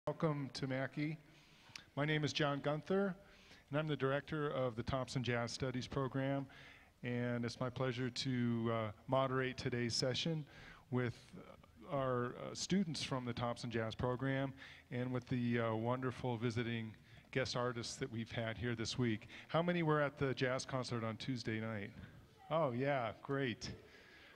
Welcome to Macky. My name is John Gunther, and I'm the director of the Thompson Jazz Studies program. And it's my pleasure to moderate today's session with our students from the Thompson Jazz program and with the wonderful visiting guest artists that we've had here this week. How many were at the jazz concert on Tuesday night? Oh yeah, great.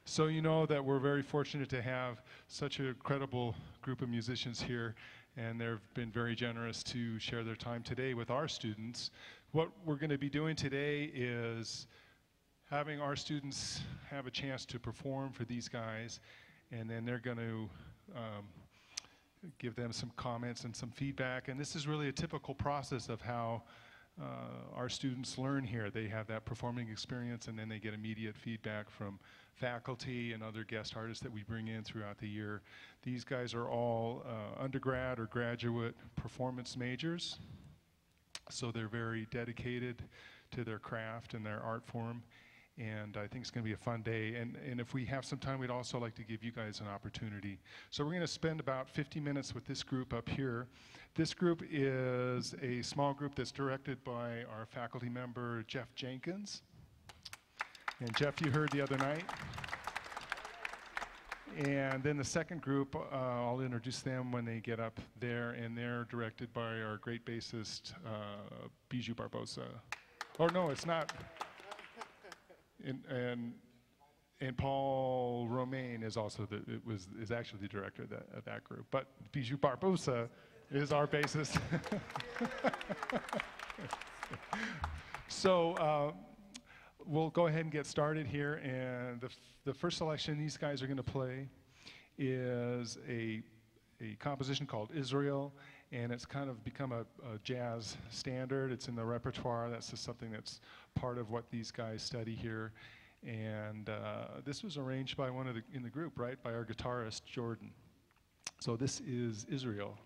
So you know that we're very fortunate to have such a credible group of musicians here, and they've been very generous to share their time today with our students. What we're going to be doing today is having our students have a chance to perform for these guys, and then they're going to give them some comments and some feedback. And this is really a typical process of how our students learn here. They have that performing experience, and then they get immediate feedback from faculty and other guest artists that we bring in throughout the year. These guys are all undergrad or graduate performance majors, so they're very dedicated to their craft and their art form, and I think it's going to be a fun day. And if we have some time, we'd also like to give you guys an opportunity. So we're going to spend about 50 minutes with this group up here. This group is a small group that's directed by our faculty member, Jeff Jenkins. And Jeff, you heard the other night. And then the second group, I'll introduce them when they get up there, and they're directed by our great bassist, Bijou Barbosa. Or no, it's not. And Paul Romaine is also is actually the director of that group. But Bijou Barbosa is our bassist. So we'll go ahead and get started here. And the first selection these guys are going to play is a composition called Israel. And it's kind of become a jazz standard. It's in the repertoire. That's just something that's part of what these guys study here. And this was arranged by one in the group, right? By our guitarist, Jordan. So this is Israel.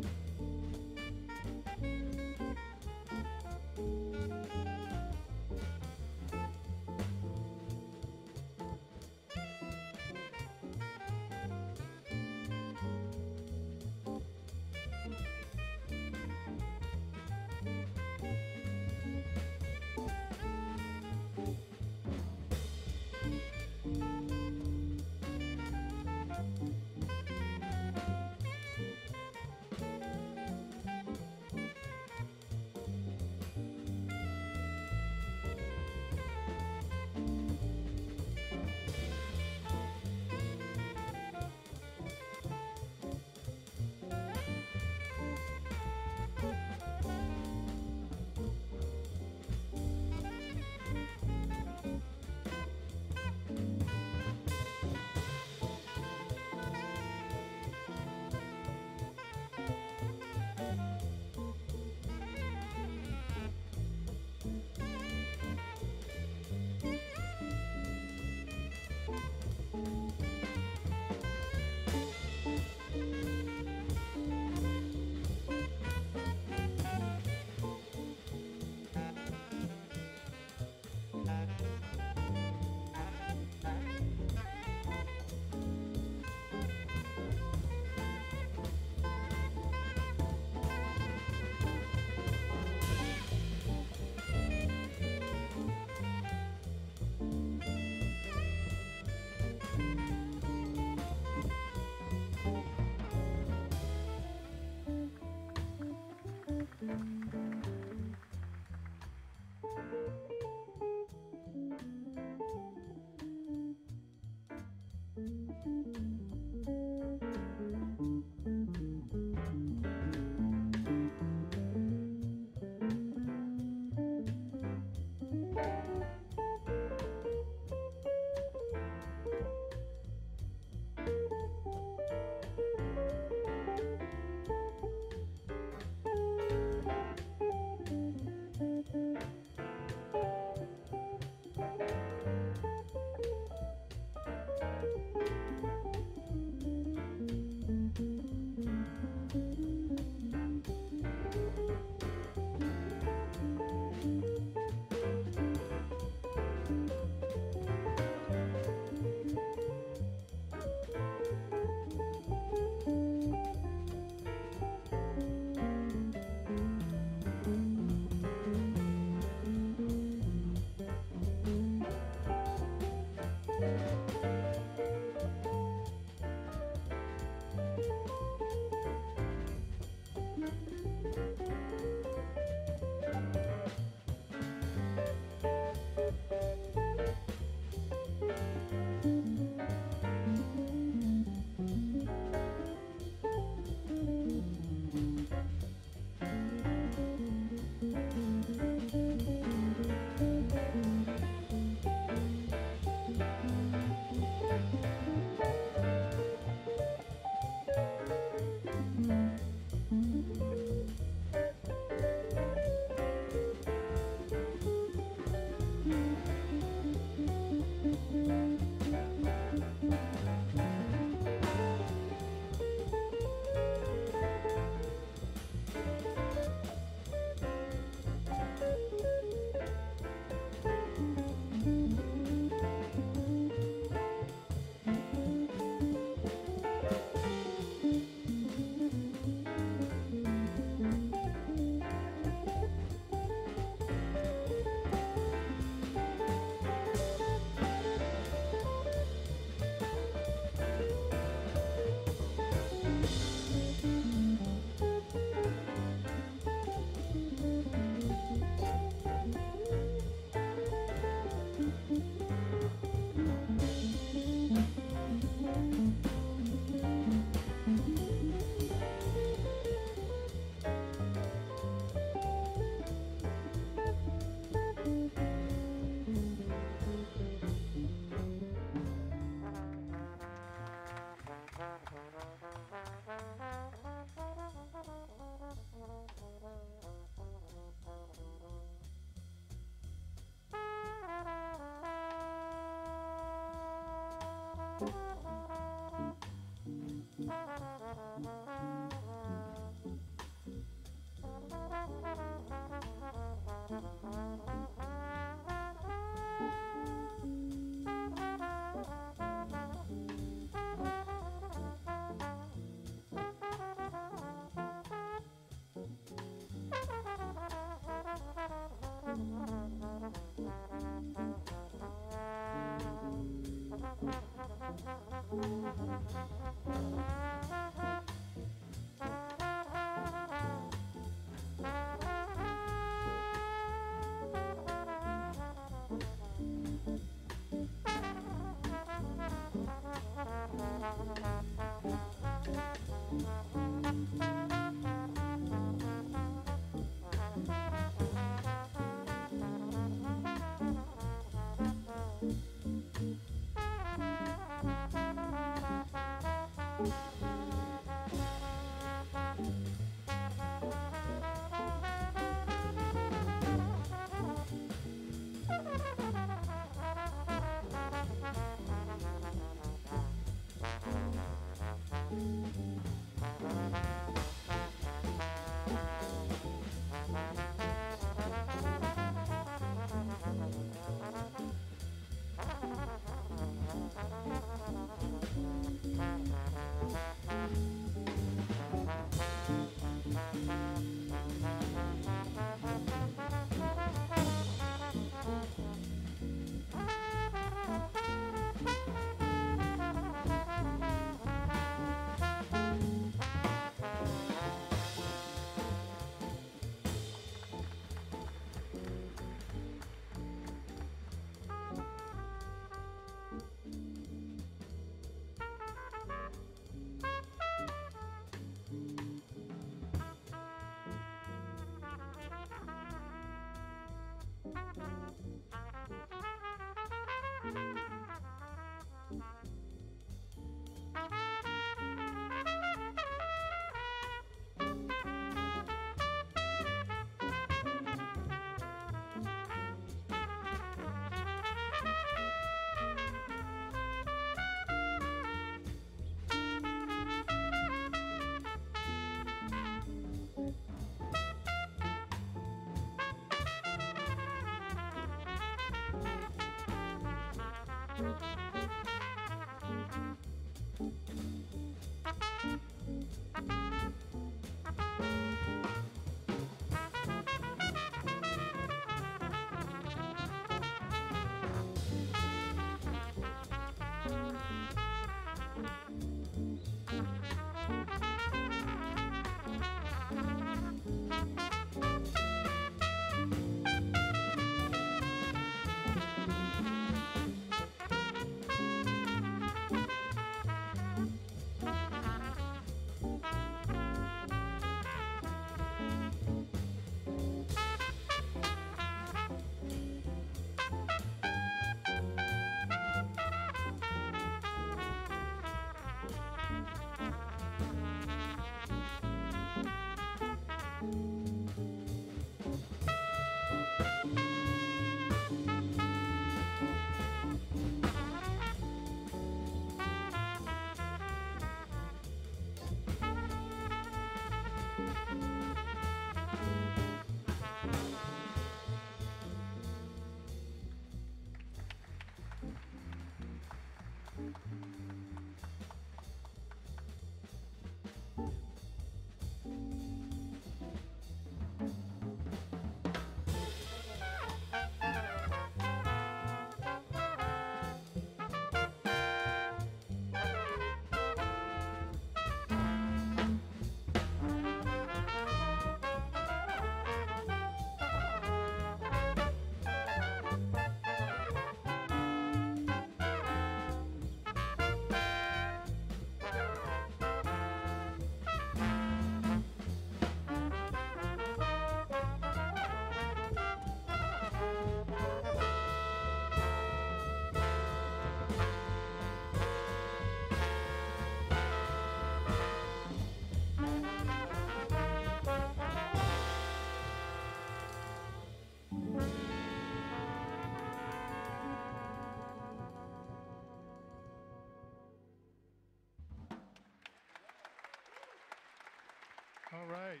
All right.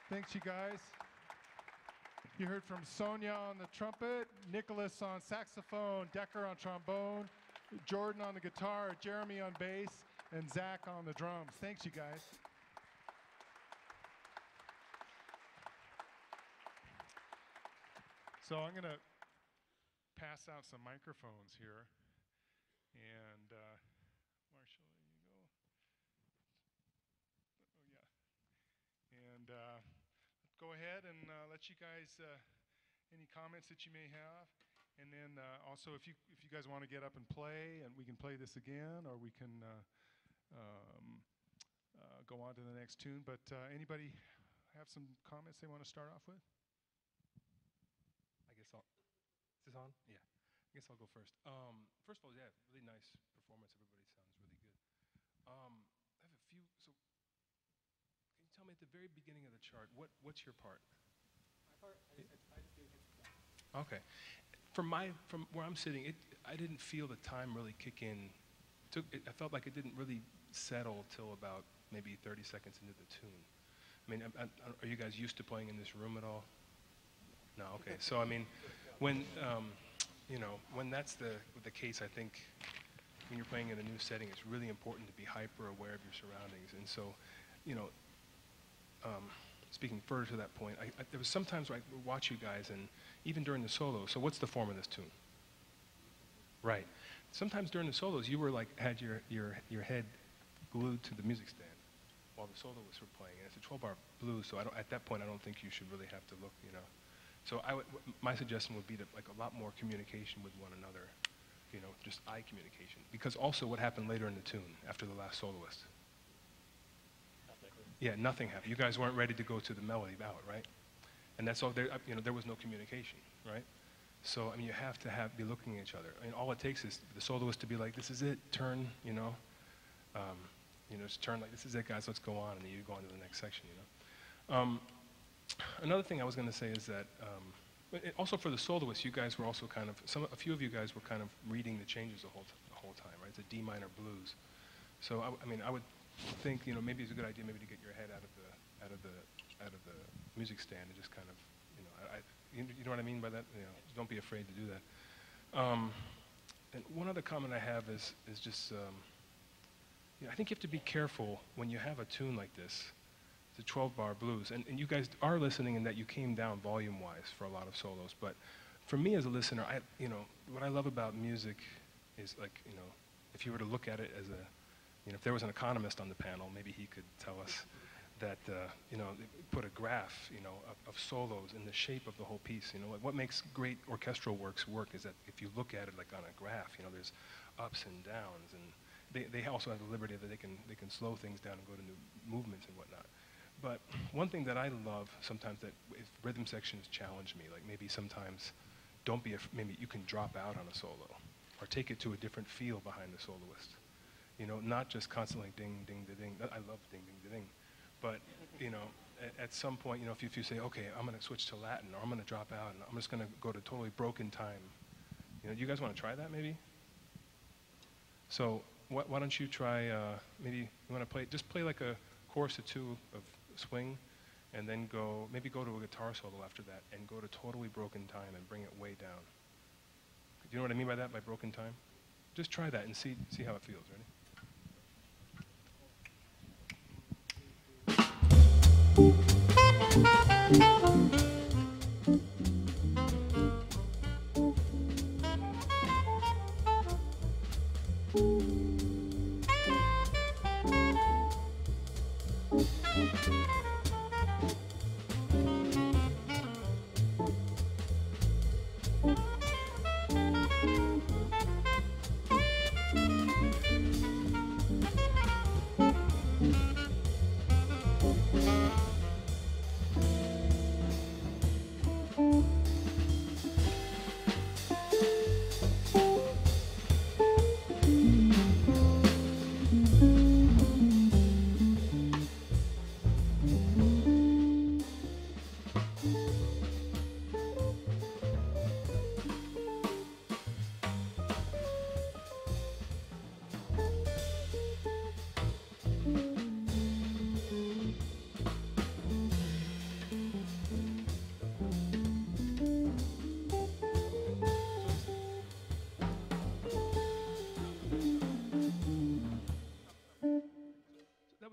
Thanks, you guys. You heard from Sonia on the trumpet, Nicholas on saxophone, Decker on trombone, Jordan on the guitar, Jeremy on bass, and Zach on the drums. Thanks, you guys. So I'm going to pass out some microphones here. And Marshall, there you go. Oh, yeah. And go ahead and let you guys, any comments that you may have. And then also, if you guys want to get up and play, and we can play this again, or we can go on to the next tune. But anybody have some comments they want to start off with? I guess I'll. Is this on? Yeah. I guess I'll go first. First of all, yeah, really nice performance. Everybody sounds really good. I have a few. So, can you tell me at the very beginning of the chart, what's your part? My part, I just do it. Okay. From where I'm sitting, I didn't feel the time really kick in. I felt like it didn't really settle till about maybe 30 seconds into the tune. I mean, are you guys used to playing in this room at all? No. Okay. So I mean, when when that's the case, I think when you're playing in a new setting, it's really important to be hyper aware of your surroundings. And so, speaking further to that point, there was sometimes where I would watch you guys, and even during the solo. So what's the form of this tune? Right. Sometimes during the solos, you were had your head glued to the music stand while the soloists were playing. And it's a 12-bar blues, so at that point, I don't think you should really have to look, So my suggestion would be to a lot more communication with one another, just eye communication. Because also what happened later in the tune after the last soloist? Yeah, nothing happened. You guys weren't ready to go to the melody ballad, right? And that's all there, you know, there was no communication, right? So, I mean, you have to be looking at each other. I mean, all it takes is the soloist to be like, this is it, turn, you know, just turn like, this is it, guys, let's go on, and then you go on to the next section, you know. Another thing I was going to say is that, also for the soloists, you guys were also kind of, a few of you guys were kind of reading the changes the whole time, right? It's a D minor blues. So, I mean, I would think, you know, maybe it's a good idea maybe to get your head out of the music stand and just kind of, you know what I mean by that? You know, don't be afraid to do that. And one other comment I have is just, you know, I think you have to be careful when you have a tune like this. It's a 12-bar blues, and you guys are listening in that you came down volume-wise for a lot of solos. But for me as a listener, you know, what I love about music is, like, you know, if you were to look at it as a, you know, if there was an economist on the panel, maybe he could tell us that, you know, put a graph, you know, of solos in the shape of the whole piece. You know, what makes great orchestral works work is that if you look at it like on a graph, you know, there's ups and downs, and they also have the liberty that they can slow things down and go to new movements and whatnot. But one thing that I love sometimes that if rhythm sections challenge me, like maybe sometimes maybe you can drop out on a solo or take it to a different feel behind the soloist. You know, not just constantly ding, ding, da, ding. I love ding, ding, da, ding. But, you know, at some point, you know, if you say, okay, I'm going to switch to Latin, or I'm going to drop out, and I'm just going to go to totally broken time. You know, you guys want to try that maybe? So why don't you try, maybe you want to just play like a chorus or two of swing, and then maybe go to a guitar solo after that, and go to totally broken time and bring it way down. Do you know what I mean by that, by broken time? Just try that and see how it feels, ready?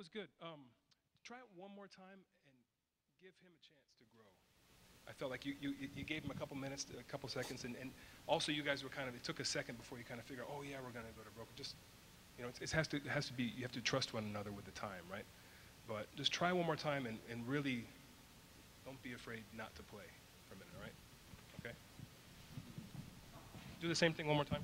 Was good. Try it one more time and give him a chance to grow. I felt like you gave him a couple minutes, a couple seconds, and also you guys were kind of, it took a second before you kind of figure, oh yeah, we're going to go to broken. Just, you know, it has to be, you have to trust one another with the time, right? But just try one more time and really don't be afraid not to play for a minute, all right? Okay? Do the same thing one more time.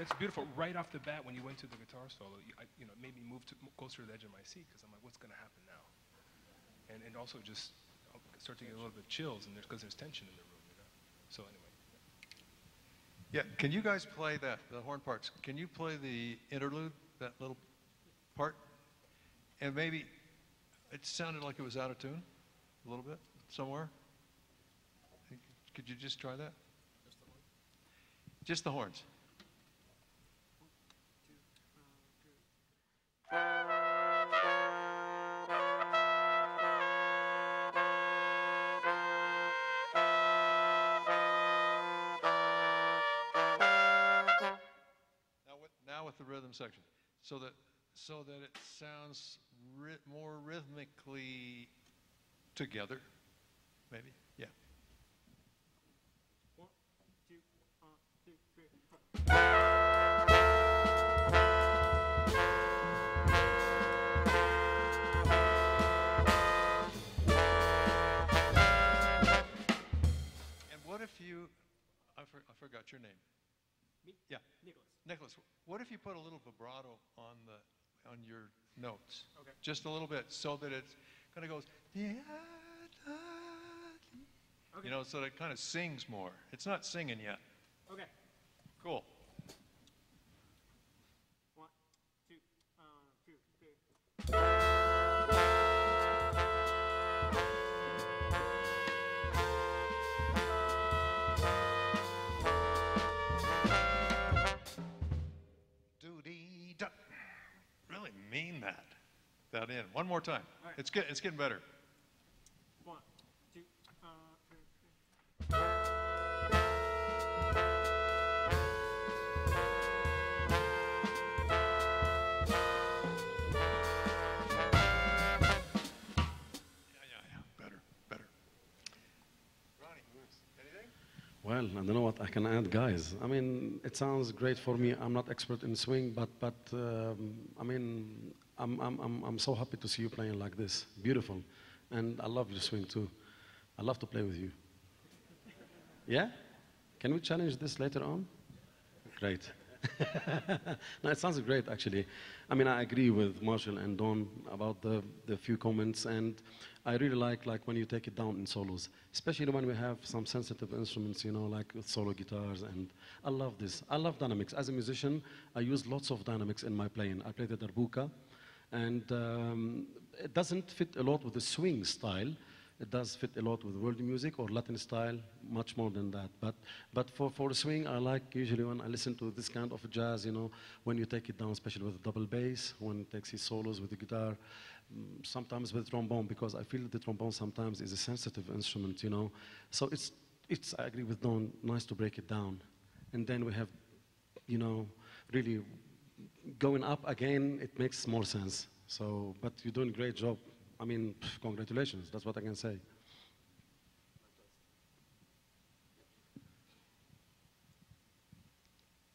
That's beautiful. Right off the bat, when you went to the guitar solo, you know, it made me move closer to the edge of my seat because I'm like, what's going to happen now? And also just start to get a little bit chills, and because there's tension in the room, you know. So anyway. Yeah, can you guys play that, the horn parts? Can you play the interlude, that little part? And maybe, it sounded like it was out of tune, a little bit, somewhere. Could you just try that? Just the horns. Now with the rhythm section, so that it sounds more rhythmically together, maybe. Yeah. 1, 2, 3, 4. And what if you? I forgot your name. Me? Yeah. Nicholas. Nicholas, what if you put a little vibrato on your notes? Okay. Just a little bit, so that it kind of goes, Okay. you know, so that it kind of sings more. It's not singing yet. Okay. Cool. 1, 2, 2, 3. Doody-da. Really mean that in. One more time. All right. It's getting better. 1, 2, 3, Yeah. Better. Ronnie, anything? Well, I don't know what I can add, guys. I mean, it sounds great for me. I'm not expert in swing, but I mean, I'm so happy to see you playing like this. Beautiful, and I love your swing too. I love to play with you. Yeah? Can we challenge this later on? Great. No, it sounds great, actually. I mean, I agree with Marshall and Don about the few comments, and I really like when you take it down in solos, especially when we have some sensitive instruments, you know, like with solo guitars, and I love this. I love dynamics. As a musician, I use lots of dynamics in my playing. I play the darbuka, and it doesn't fit a lot with the swing style. It does fit a lot with world music or Latin style, much more than that. But for swing, I like usually when I listen to this kind of jazz, you know, when you take it down, especially with the double bass, when it takes his solos with the guitar, sometimes with trombone, because I feel the trombone sometimes is a sensitive instrument, you know. So it's I agree with Don, nice to break it down. And then we have, you know, really going up again, it makes more sense. So, but you're doing a great job. I mean, congratulations, that's what I can say.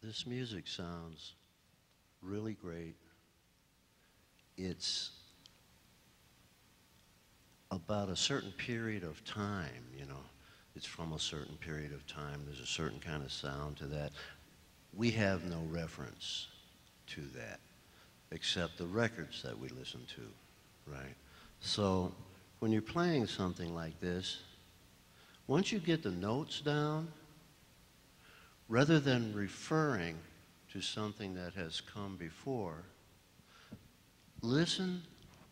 This music sounds really great. It's about a certain period of time, you know. It's from a certain period of time. There's a certain kind of sound to that. We have no reference to that, except the records that we listen to, right? So when you're playing something like this, once you get the notes down, rather than referring to something that has come before, listen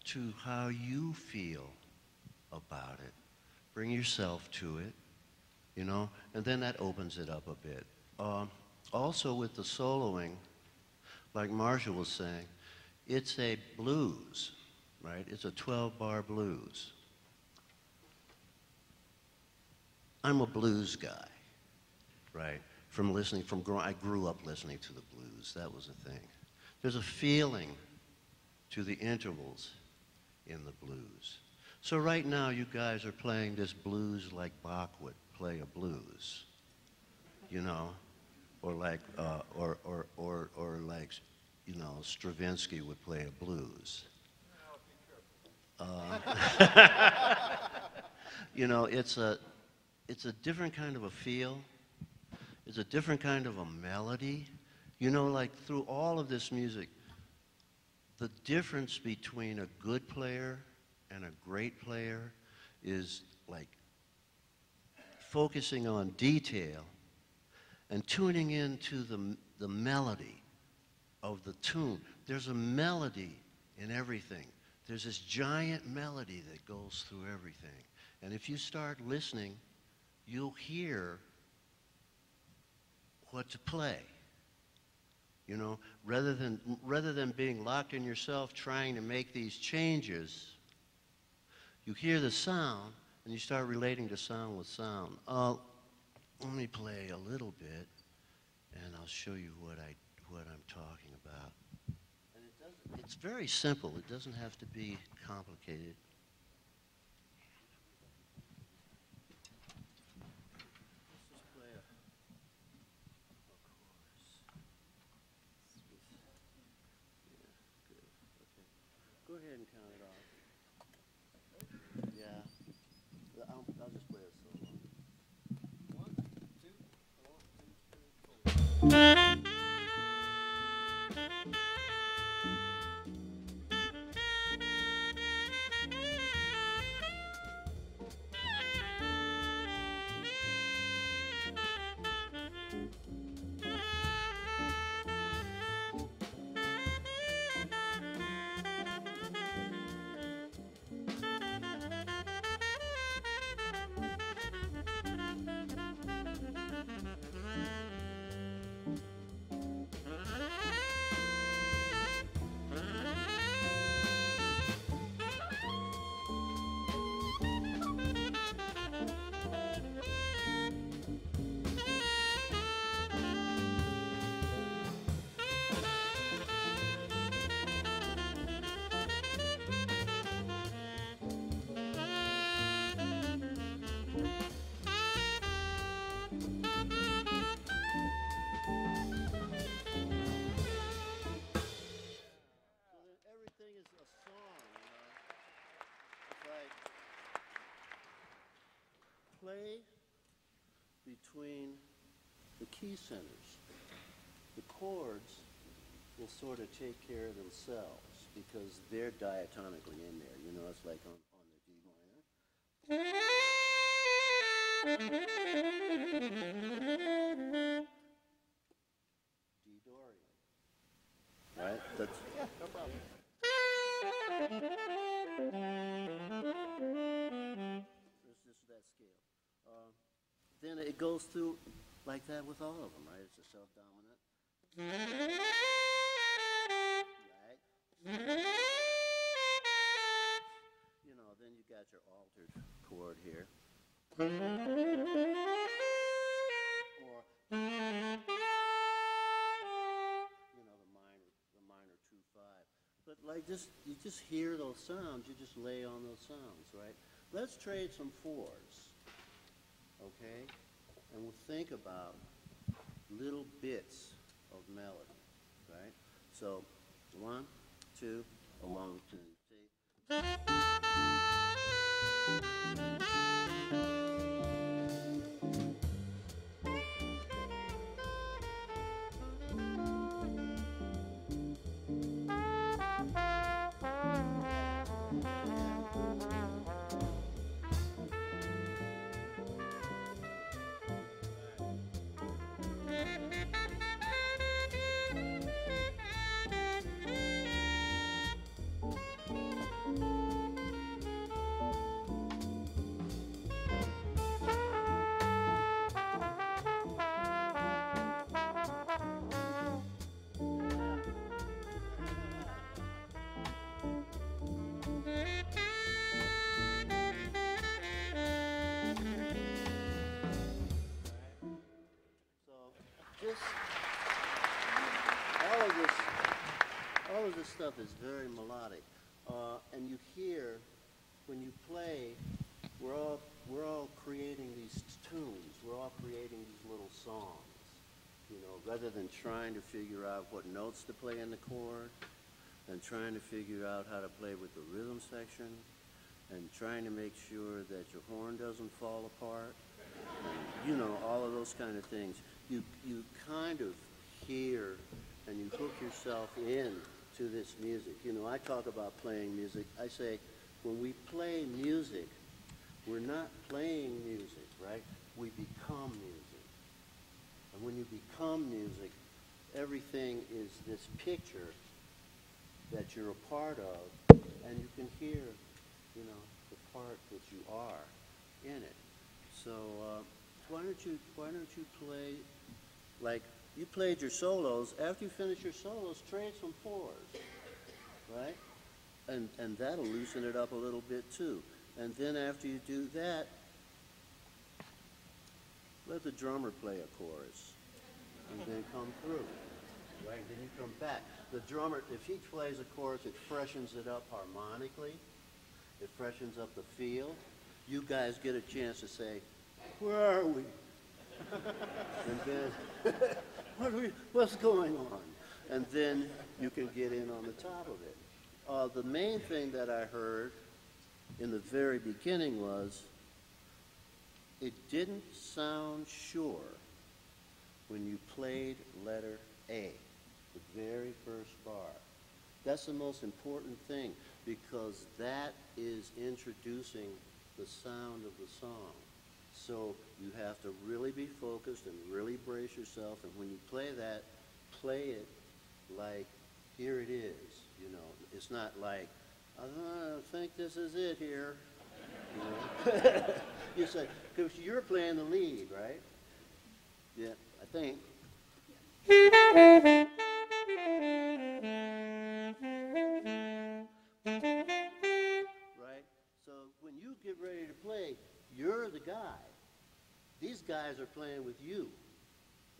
to how you feel about it. Bring yourself to it, you know, and then that opens it up a bit. Also with the soloing, like Marshall was saying, it's a blues, right? It's a 12-bar blues. I'm a blues guy, right? I grew up listening to the blues. That was the thing. There's a feeling to the intervals in the blues. So right now, you guys are playing this blues like Bach would play a blues, you know, or like, you know, Stravinsky would play a blues. You know, it's a different kind of a feel. It's a different kind of a melody. You know, like through all of this music, the difference between a good player and a great player is like focusing on detail and tuning into the melody of the tune. There's a melody in everything. There's this giant melody that goes through everything. And if you start listening, you'll hear what to play. You know, rather than being locked in yourself trying to make these changes, you hear the sound and you start relating to sound with sound. Let me play a little bit and I'll show you what I'm talking about. And it's very simple. It doesn't have to be complicated. Go ahead and count it off. Yeah. I'll just play a solo. 1, 2, 1, 2, 3, 4. Play between the key centers. The chords will sort of take care of themselves because they're diatonically in there. You know, it's like on the D minor. Auditorium. Right? That's, yeah, no problem. That scale. Then it goes through like that with all of them, right? It's a self-dominant. Right? You know, then you got your altered chord here. Or you know, the minor 2/5. But like just you just hear those sounds, you just lay on those sounds, right? Let's trade some 4s, okay? And we'll think about little bits of melody, right? So, 1, 2, a 1, 2, 3. All of this stuff is very melodic, and you hear when you play, we're all creating these tunes. We're all creating these little songs, you know, rather than trying to figure out what notes to play in the chord, and trying to figure out how to play with the rhythm section, and trying to make sure that your horn doesn't fall apart, and, you know, all of those kind of things. You kind of hear and you hook yourself in to this music. You know, I talk about playing music. I say, when we play music, we're not playing music, right? We become music. And when you become music, everything is this picture that you're a part of, and you can hear, you know, the part that you are in it. So why don't you play, like you played your solos. After you finish your solos, trade some fours, right? And that'll loosen it up a little bit too. And then after you do that, let the drummer play a chorus, and then come through, right? Then you come back. The drummer, if he plays a chorus, it freshens it up harmonically. It freshens up the feel. You guys get a chance to say, where are we? And then, what's going on? And then you can get in on the top of it. The main thing that I heard in the very beginning was, it didn't sound sure when you played letter A, the very first bar. That's the most important thing, because that is introducing the sound of the song. So you have to really be focused and really brace yourself, and when you play that, play it like, here it is, you know. It's not like, I think this is it here, you know. You say, because you're playing the lead, right? Yeah, I think. Right? So when you get ready to play, you're the guy. These guys are playing with you,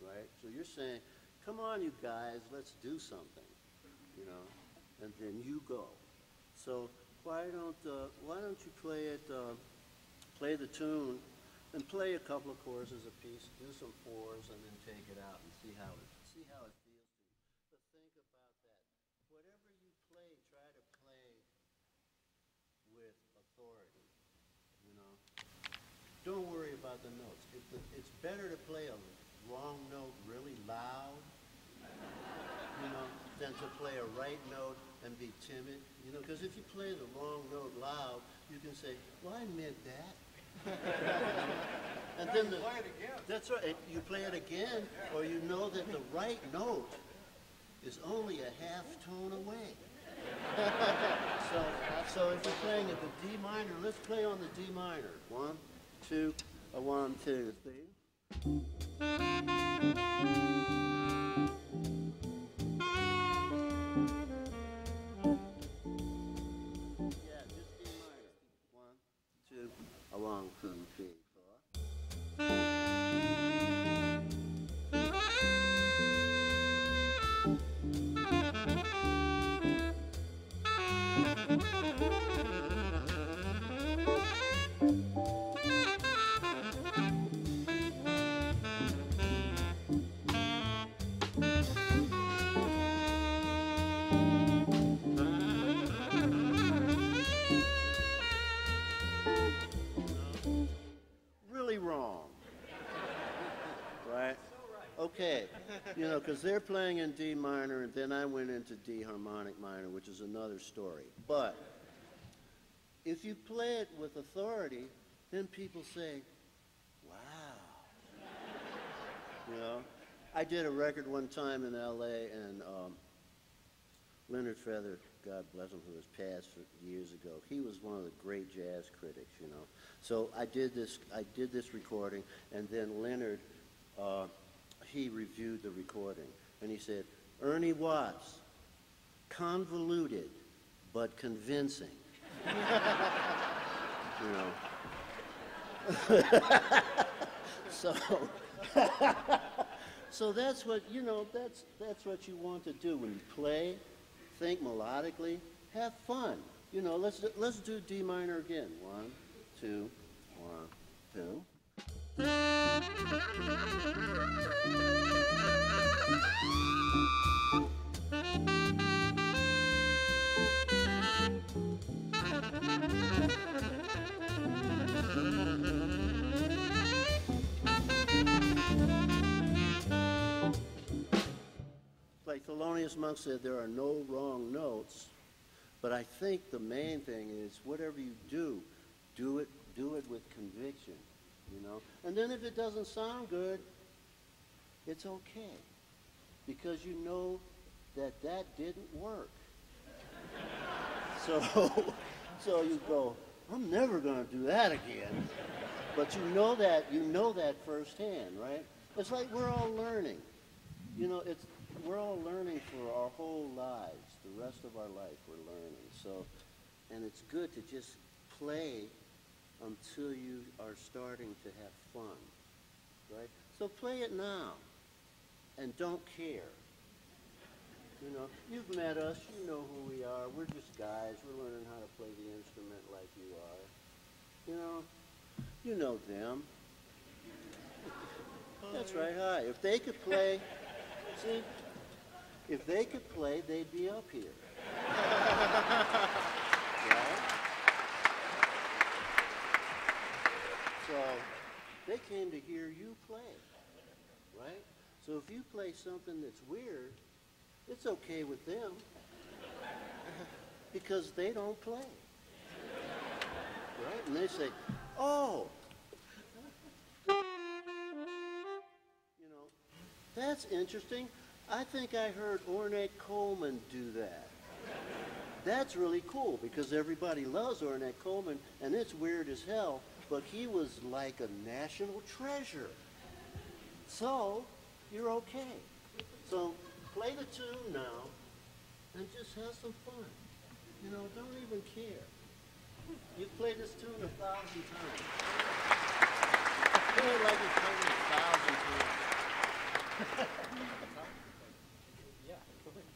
right? So you're saying, come on, you guys, let's do something, you know, and then you go. So why don't you play it, play the tune, and play a couple of choruses a piece, do some fours, and then take it out and see how it feels to you. But think about that. Whatever you play, try to play with authority, you know. Don't worry about the notes. It's better to play a wrong note really loud, you know, than to play a right note and be timid, you know, because if you play the wrong note loud, you can say, well, I meant that. And then play it again. That's right. You play it again, or you know that the right note is only a half tone away. So if you're playing at the D minor, let's play on the D minor. 1, 2, a 1, 2, 3. Yeah, just D minor. 1, 2, a 1, 2, 3, 4. Really wrong. Right? Okay. You know, because they're playing in D minor, and then I went into D harmonic minor, which is another story. But if you play it with authority, then people say, wow. You know? I did a record one time in L.A., and Leonard Feather, God bless him, who has passed years ago, he was one of the great jazz critics, you know. So I did this recording, and then Leonard, he reviewed the recording, and he said, Ernie Watts, convoluted but convincing. You know. So that's what, you know, that's what you want to do when you play. Think melodically, have fun. You know, let's do D minor again. 1, 2, 1, 2. Thelonious Monk said there are no wrong notes, but I think the main thing is whatever you do it with conviction, you know. And then if it doesn't sound good, it's okay, because you know that that didn't work. So you go, I'm never going to do that again. But you know that firsthand, right? It's like we're all learning. You know, we're all learning for our whole lives. The rest of our life we're learning. So, and it's good to just play until you are starting to have fun, right? So play it now, and don't care. You know, you've met us, you know who we are. We're just guys. We're learning how to play the instrument like you are. You know them. That's right, hi. If they could play, see, if they could play, they'd be up here. Right? So they came to hear you play, right? So if you play something that's weird, it's okay with them because they don't play, right? And they say, oh, you know, that's interesting. I think I heard Ornette Coleman do that. That's really cool because everybody loves Ornette Coleman and it's weird as hell, but he was like a national treasure. So you're okay. So play the tune now and just have some fun. You know, don't even care. You've played this tune 1,000 times. Play it like you've played it 1,000 times. Yeah, go ahead.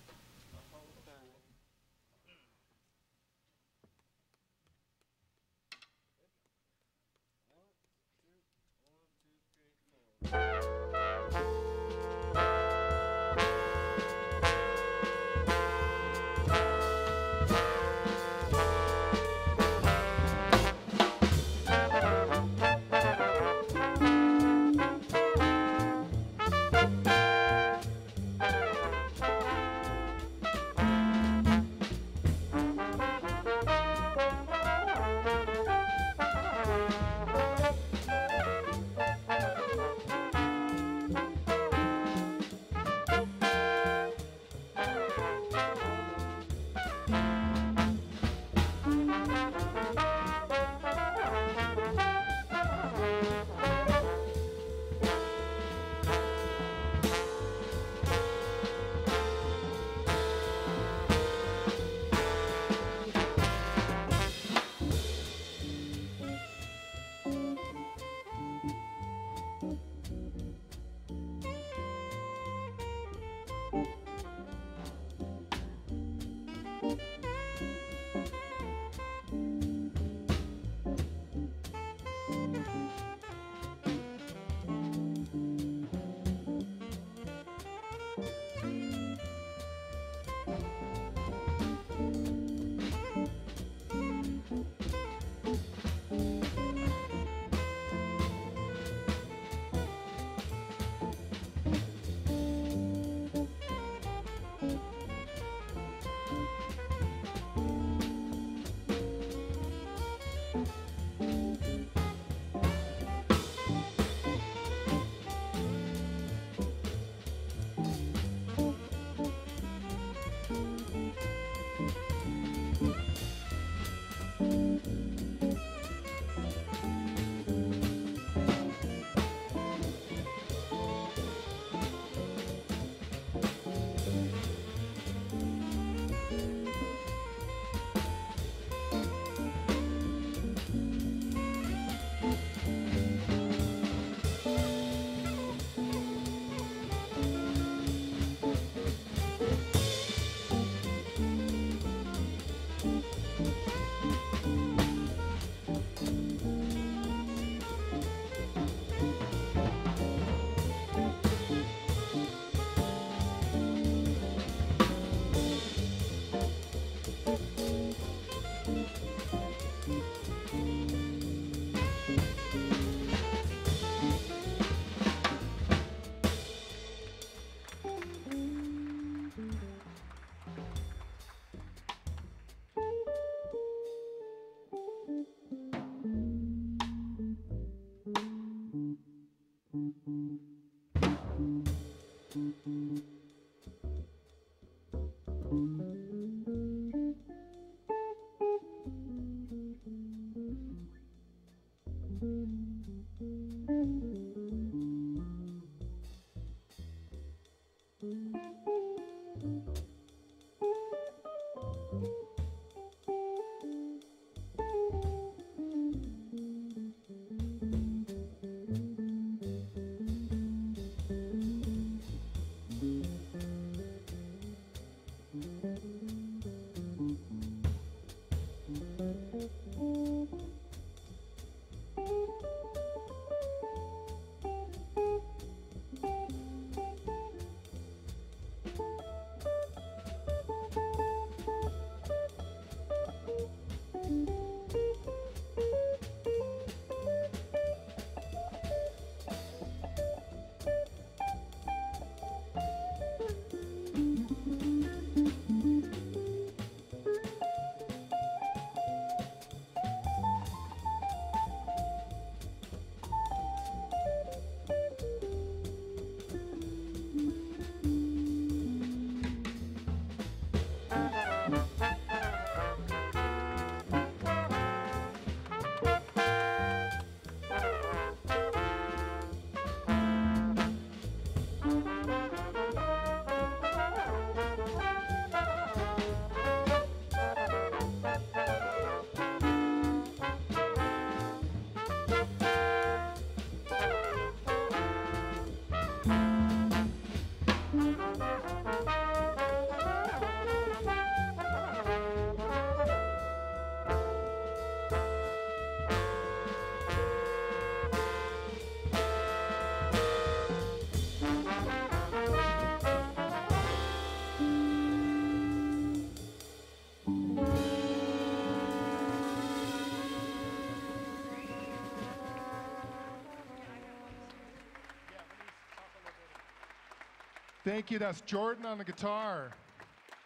Thank you. That's Jordan on the guitar,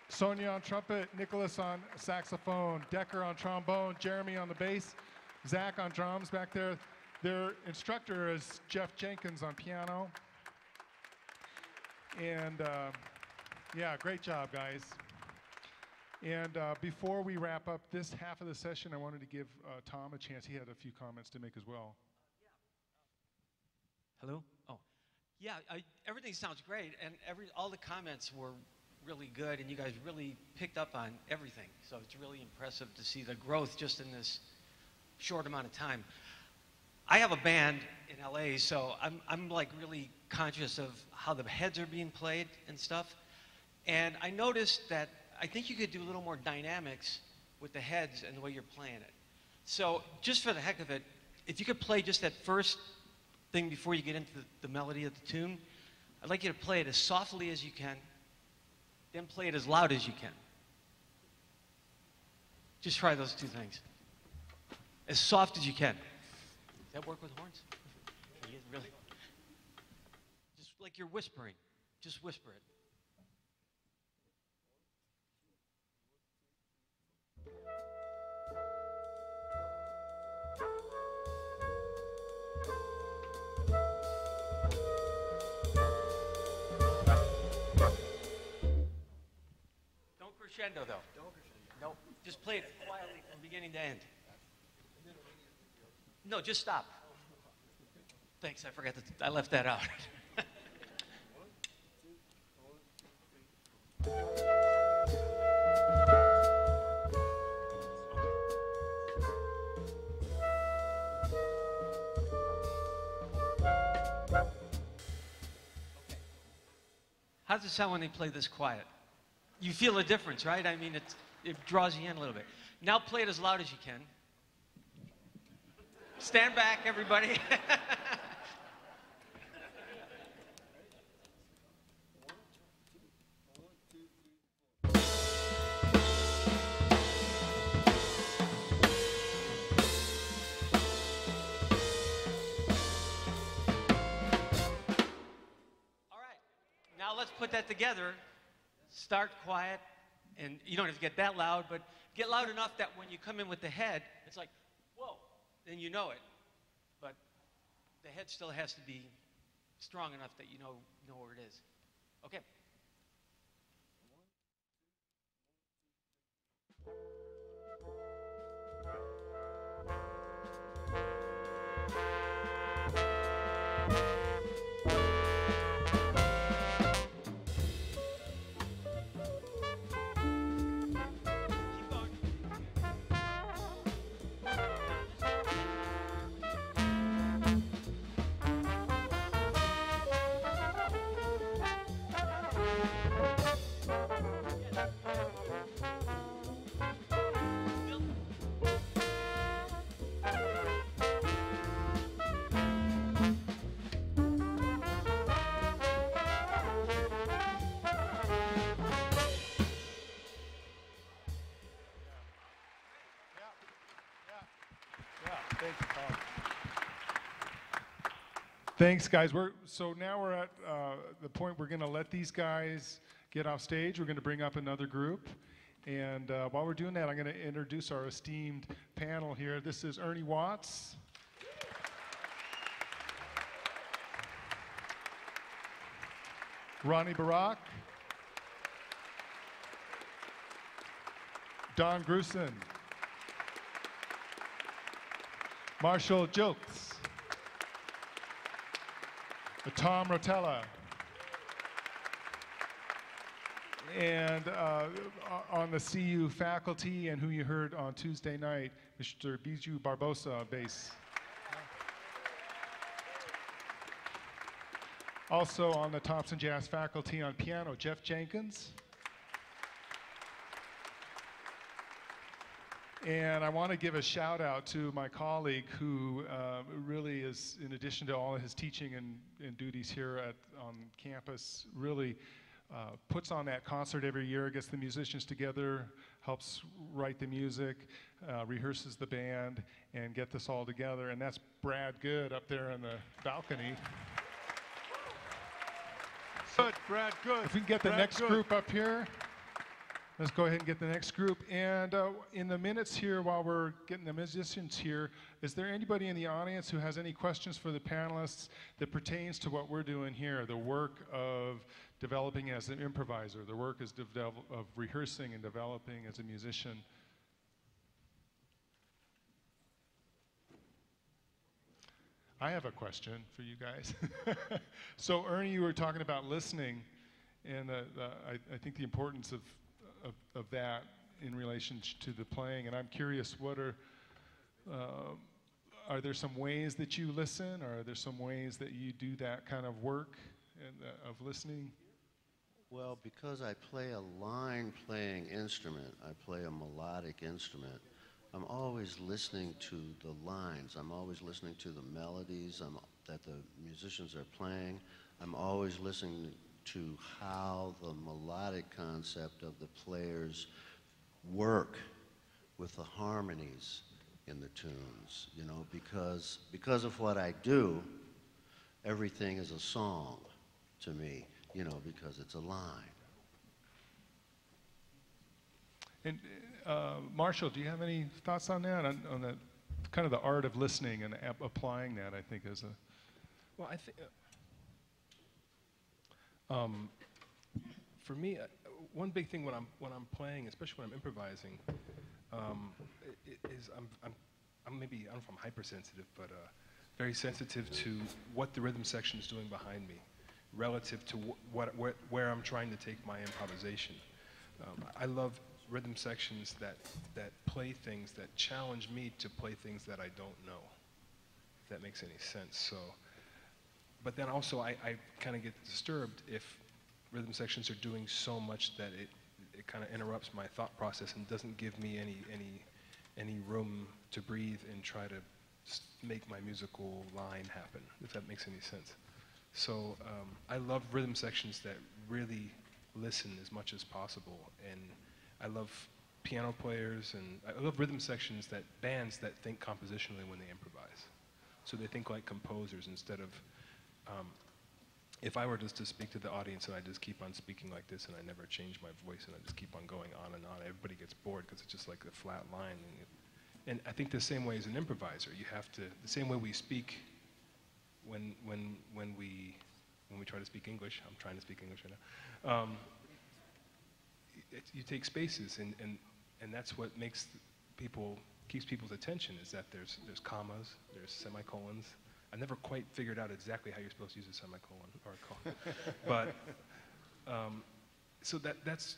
Sonia on trumpet, Nicholas on saxophone, Decker on trombone, Jeremy on the bass, Zach on drums back there. Their instructor is Jeff Jenkins on piano. And yeah, great job, guys. And before we wrap up this half of the session, I wanted to give Tom a chance. He had a few comments to make as well. Hello? Oh, yeah, everything sounds great, and all the comments were really good, and you guys really picked up on everything. So it's really impressive to see the growth just in this short amount of time. I have a band in LA, so I'm like really conscious of how the heads are being played and stuff. And I noticed that I think you could do a little more dynamics with the heads and the way you're playing it. So just for the heck of it, if you could play just that first thing before you get into the melody of the tune, I'd like you to play it as softly as you can, then play it as loud as you can. Just try those two things. As soft as you can. Does that work with horns? Really? Just like you're whispering. Just whisper it. Don't crescendo though. Don't crescendo. No, just play it quietly from beginning to end. No, just stop. Thanks, I forgot that I left that out. How does it sound when they play this quiet? You feel a difference, right? I mean, it draws you in a little bit. Now play it as loud as you can. Stand back, everybody. Let's put that together. Start quiet, and you don't have to get that loud, but get loud enough that when you come in with the head, it's like, whoa, then you know it. But the head still has to be strong enough that you know where it is. Okay. Thank you, Tom. Thanks, guys. So now we're at the point we're going to let these guys get off stage. We're going to bring up another group. And while we're doing that, I'm going to introduce our esteemed panel here. This is Ernie Watts. Ronnie Barak. Don Grusin. Marshall Jokes, Tom Rotella, and on the CU faculty, and who you heard on Tuesday night, Mr. Biju Barbosa, bass. Also on the Thompson Jazz faculty on piano, Jeff Jenkins. And I want to give a shout out to my colleague who really is, in addition to all of his teaching and duties here on campus, really puts on that concert every year, gets the musicians together, helps write the music, rehearses the band, and get this all together. And that's Brad Good up there in the balcony. Good, Brad, good. If we can get the Brad, next good. group up here. Let's go ahead and get the next group. And in the minutes here, while we're getting the musicians here, is there anybody in the audience who has any questions for the panelists that pertains to what we're doing here, the work of developing as an improviser, the work of rehearsing and developing as a musician? I have a question for you guys. So Ernie, you were talking about listening, and I think the importance of that in relation to the playing, and I'm curious, what are there some ways that you listen, or are there some ways that you do that kind of work of listening? Well, because I play a line-playing instrument, I play a melodic instrument, I'm always listening to the lines. I'm always listening to the melodies that the musicians are playing. I'm always listening to how the melodic concept of the players work with the harmonies in the tunes, you know, because of what I do, everything is a song to me, you know, because it's a line. And Marshall, do you have any thoughts on that, on the kind of the art of listening and applying that, I think, as a... Well, I think, for me, one big thing when I'm playing, especially when I'm improvising, is I'm maybe, I don't know if I'm hypersensitive, but very sensitive to what the rhythm section is doing behind me, relative to where I'm trying to take my improvisation. I love rhythm sections that play things that challenge me to play things that I don't know, if that makes any sense. So, but then also I kind of get disturbed if rhythm sections are doing so much that it kind of interrupts my thought process and doesn't give me any room to breathe and try to make my musical line happen, if that makes any sense. So I love rhythm sections that really listen as much as possible, and I love piano players, and I love rhythm sections bands that think compositionally when they improvise. So they think like composers instead of, if I were just to speak to the audience and I just keep on speaking like this and I never change my voice and I just keep on going on and on, everybody gets bored because it's just like a flat line. And I think the same way as an improviser, you have to, the same way we speak when we try to speak English, I'm trying to speak English right now, you take spaces, and that's what keeps people's attention, is that there's commas, there's semicolons. I never quite figured out exactly how you're supposed to use a semicolon or a comma. But, so that's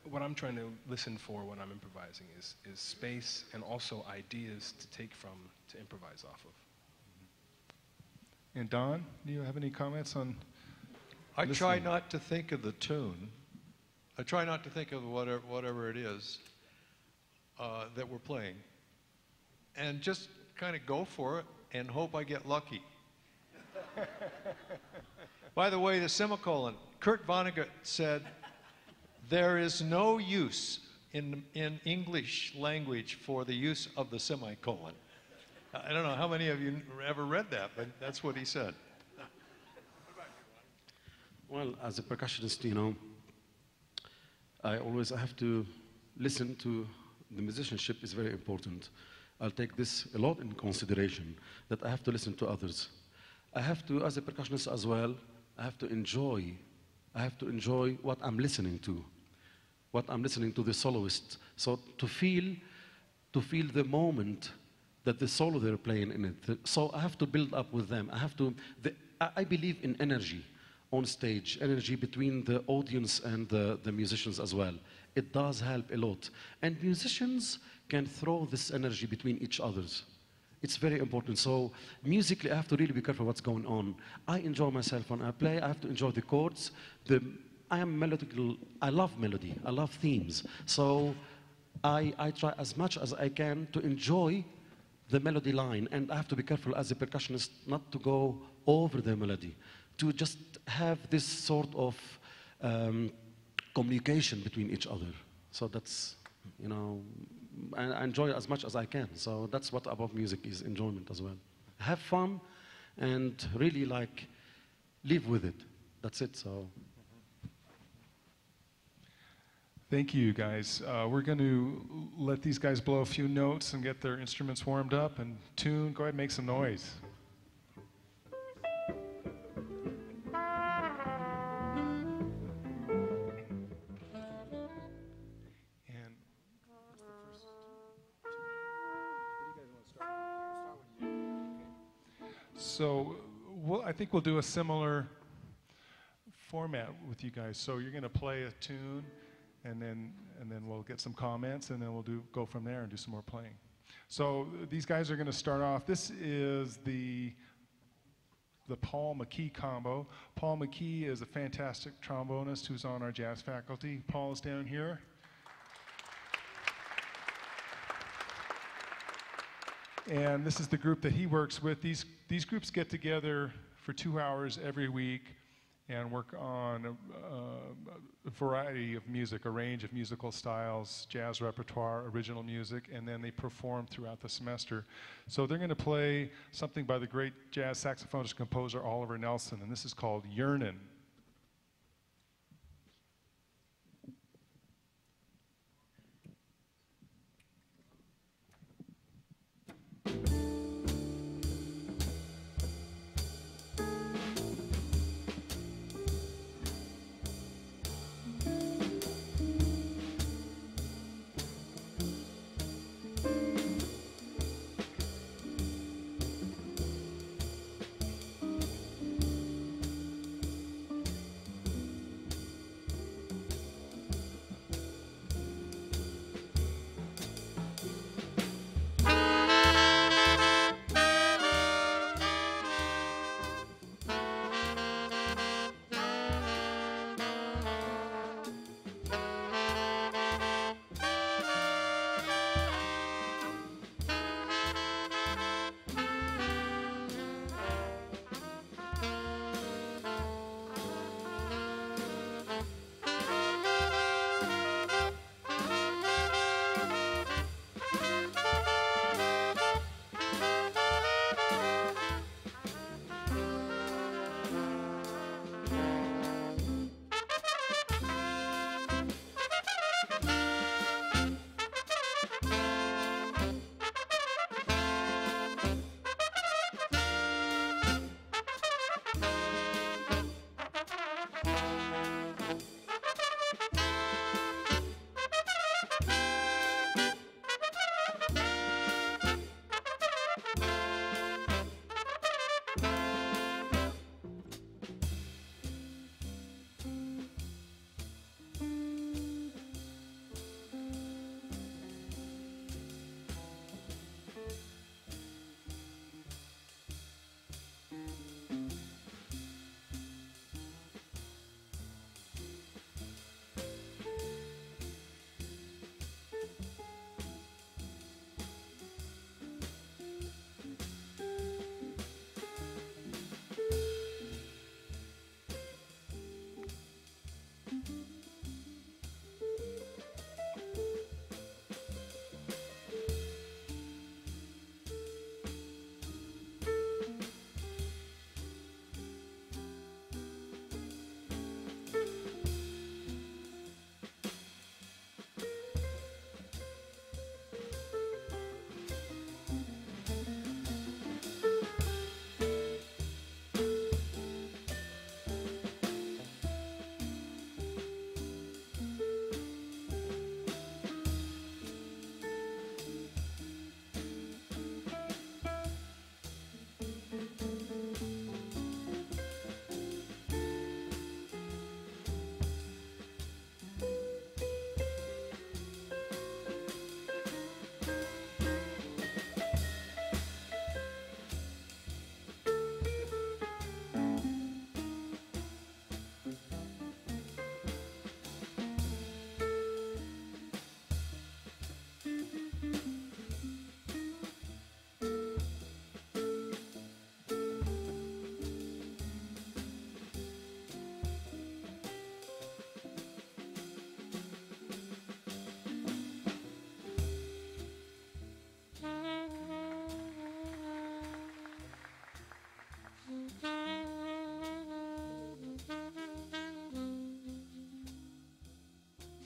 what I'm trying to listen for when I'm improvising is space and also ideas to take from, to improvise off of. And Don, do you have any comments on I listening? try not to think of the tune. I try not to think of whatever it is that we're playing, and just kind of go for it and hope I get lucky. By the way, the semicolon, Kurt Vonnegut said, there is no use in English language for the use of the semicolon. I don't know how many of you ever read that, but that's what he said. Well, as a percussionist, you know, I have to listen to the musicianship is very important. I'll take this a lot in consideration, that I have to listen to others. I have to, as a percussionist as well, I have to enjoy what I'm listening to, the soloist. So to feel the moment that the solo they're playing in it. So I have to build up with them. I believe in energy on stage, energy between the audience and the musicians as well. It does help a lot. And musicians can throw this energy between each others. It's very important. So musically, I have to really be careful what's going on. I enjoy myself when I play. I have to enjoy the chords. I am melodical. I love melody. I love themes. So I try as much as I can to enjoy the melody line. And I have to be careful as a percussionist not to go over the melody, to just have this sort of communication between each other. So that's, you know, I enjoy it as much as I can. So that's what about music is, enjoyment as well. Have fun and really like live with it. That's it. So Thank you, guys. We're going to let these guys blow a few notes and get their instruments warmed up and tuned. Go ahead and make some noise. And so I think we'll do a similar format with you guys. So you're going to play a tune, and then we'll get some comments, and then we'll go from there and do some more playing. So these guys are going to start off. This is the Paul Macky combo. Paul Macky is a fantastic trombonist who's on our jazz faculty. Paul is down here. And this is the group that he works with. These groups get together for 2 hours every week and work on a variety of music, a range of musical styles, jazz repertoire, original music, and then they perform throughout the semester. So they're going to play something by the great jazz saxophonist composer Oliver Nelson, and this is called Yearnin'.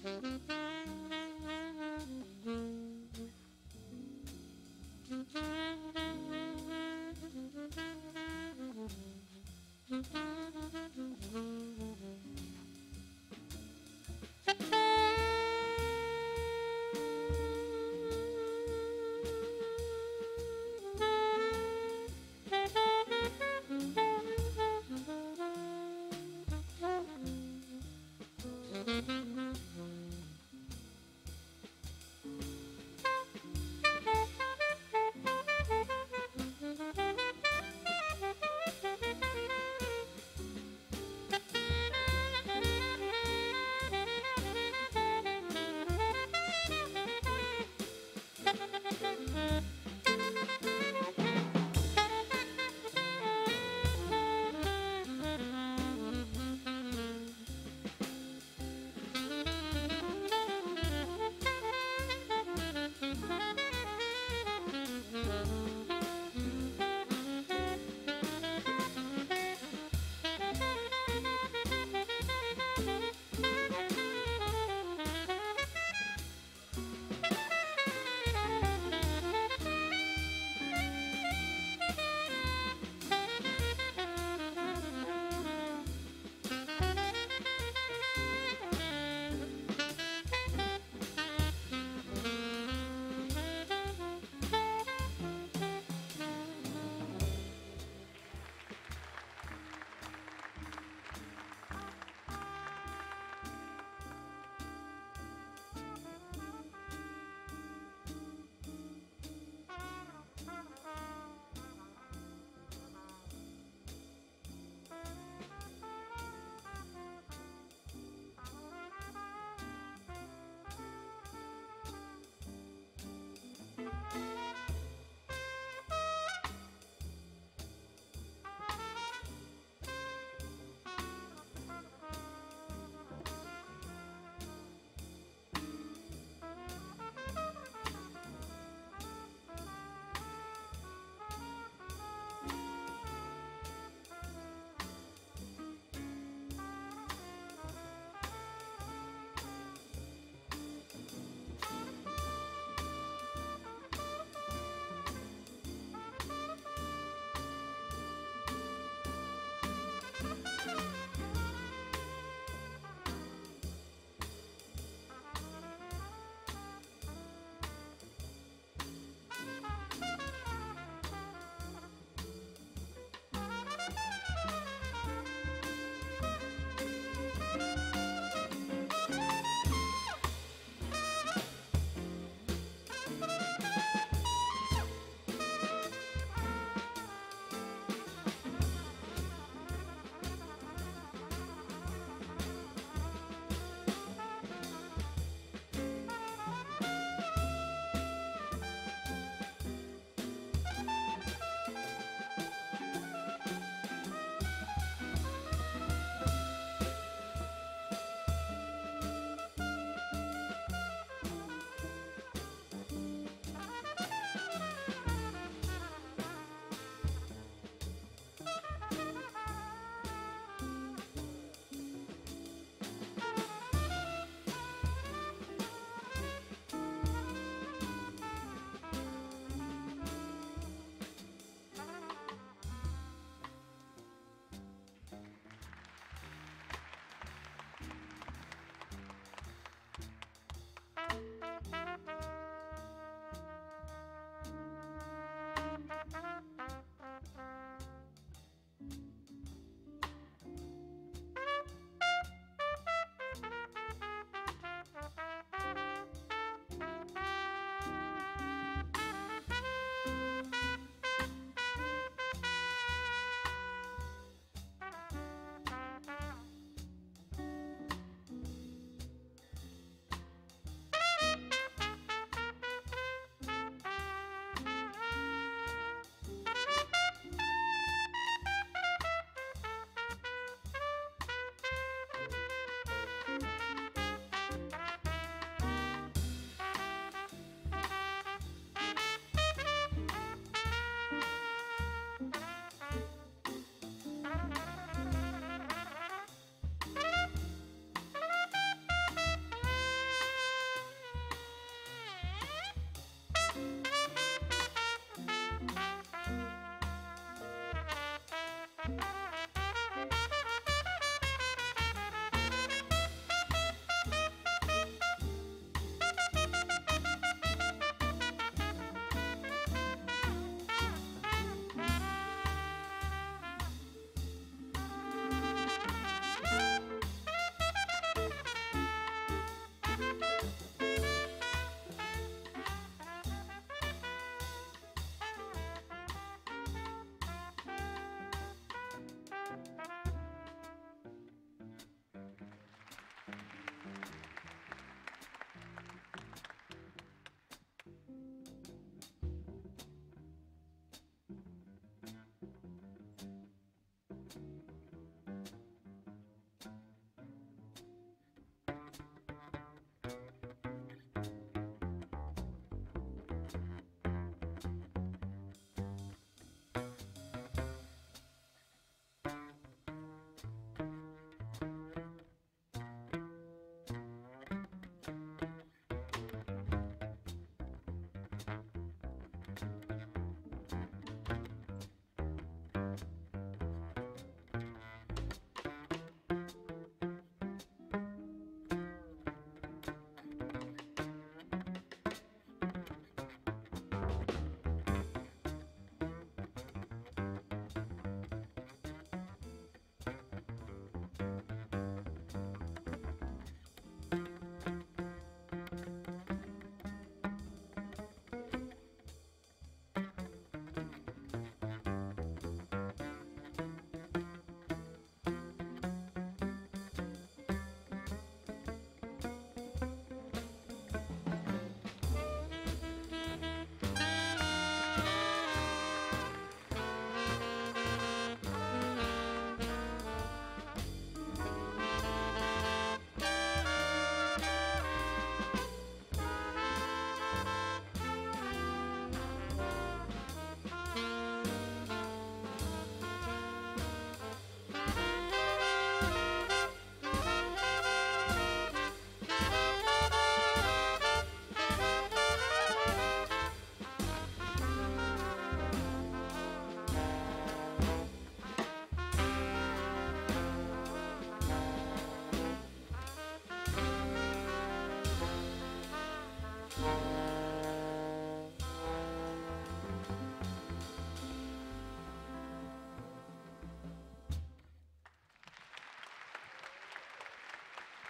Mm-hmm.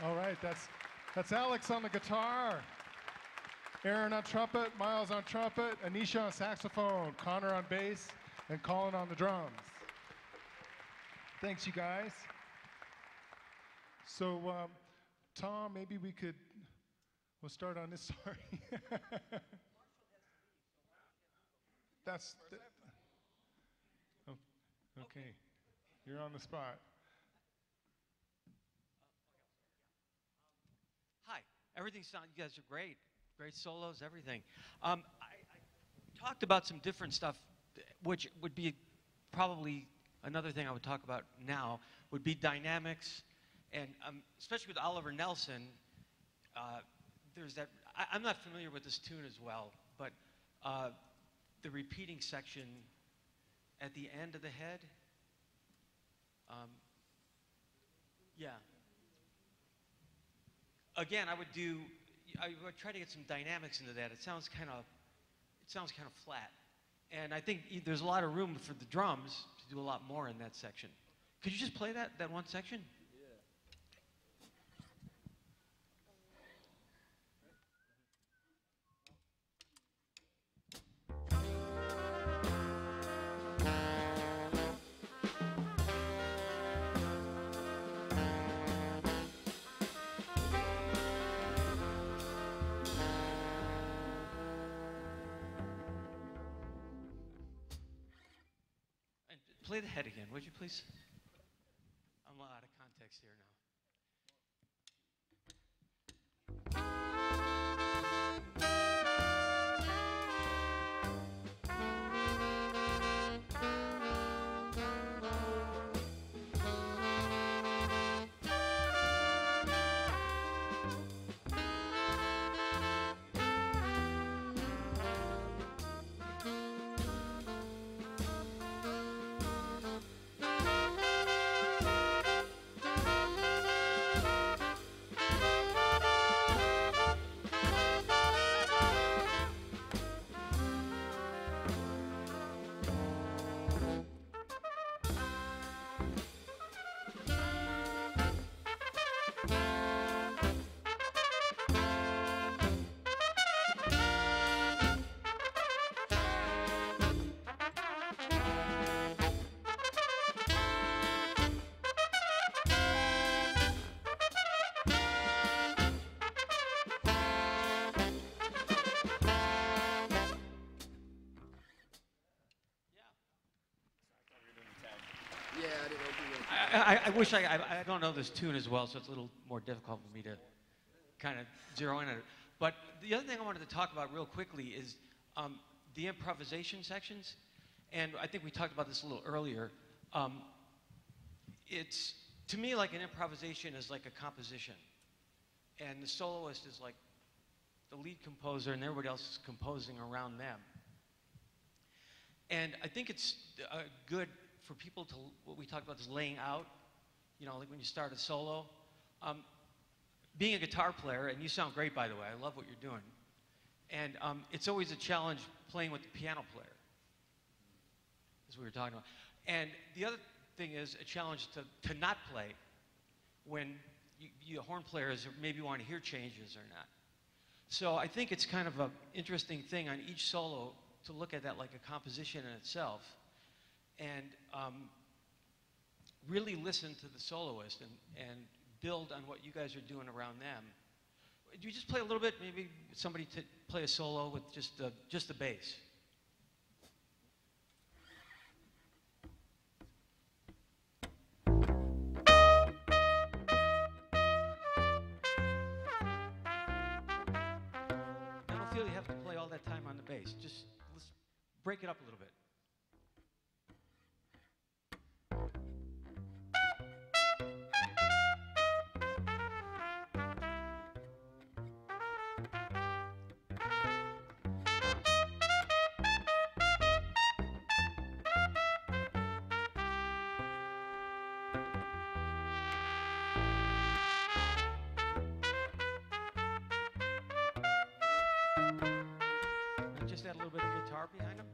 All right, that's Alex on the guitar, Aaron on trumpet, Miles on trumpet, Anisha on saxophone, Connor on bass, and Colin on the drums. Thanks, you guys. So, Tom, maybe we'll start on this, sorry. That's, oh, okay, you're on the spot. Hi. Everything sounds, you guys are great. Great solos, everything. I talked about some different stuff, which would be probably another thing I would talk about now, would be dynamics. And especially with Oliver Nelson, there's that, I'm not familiar with this tune as well, but the repeating section at the end of the head. Yeah. Again, I would try to get some dynamics into that. It sounds kind of flat. And I think there's a lot of room for the drums to do a lot more in that section. Could you just play that one section? Play the head again, would you please? I'm a lot out of context here now. I wish I don't know this tune as well, so it's a little more difficult for me to kind of zero in on it. But the other thing I wanted to talk about real quickly is the improvisation sections. And I think we talked about this a little earlier. It's, to me, like an improvisation is like a composition. And the soloist is like the lead composer and everybody else is composing around them. And I think it's good for people to, what we talked about is laying out, you know, like when you start a solo. Being a guitar player, and you sound great, by the way, I love what you're doing. And it's always a challenge playing with the piano player, as we were talking about. And the other thing is a challenge to not play when you horn players maybe want to hear changes or not. So I think it's kind of an interesting thing on each solo to look at that like a composition in itself and really listen to the soloist and build on what you guys are doing around them. Do you just play a little bit, maybe somebody to play a solo with just the bass? I don't feel you have to play all that time on the bass. Just let's break it up a little bit. And just add a little bit of guitar behind them.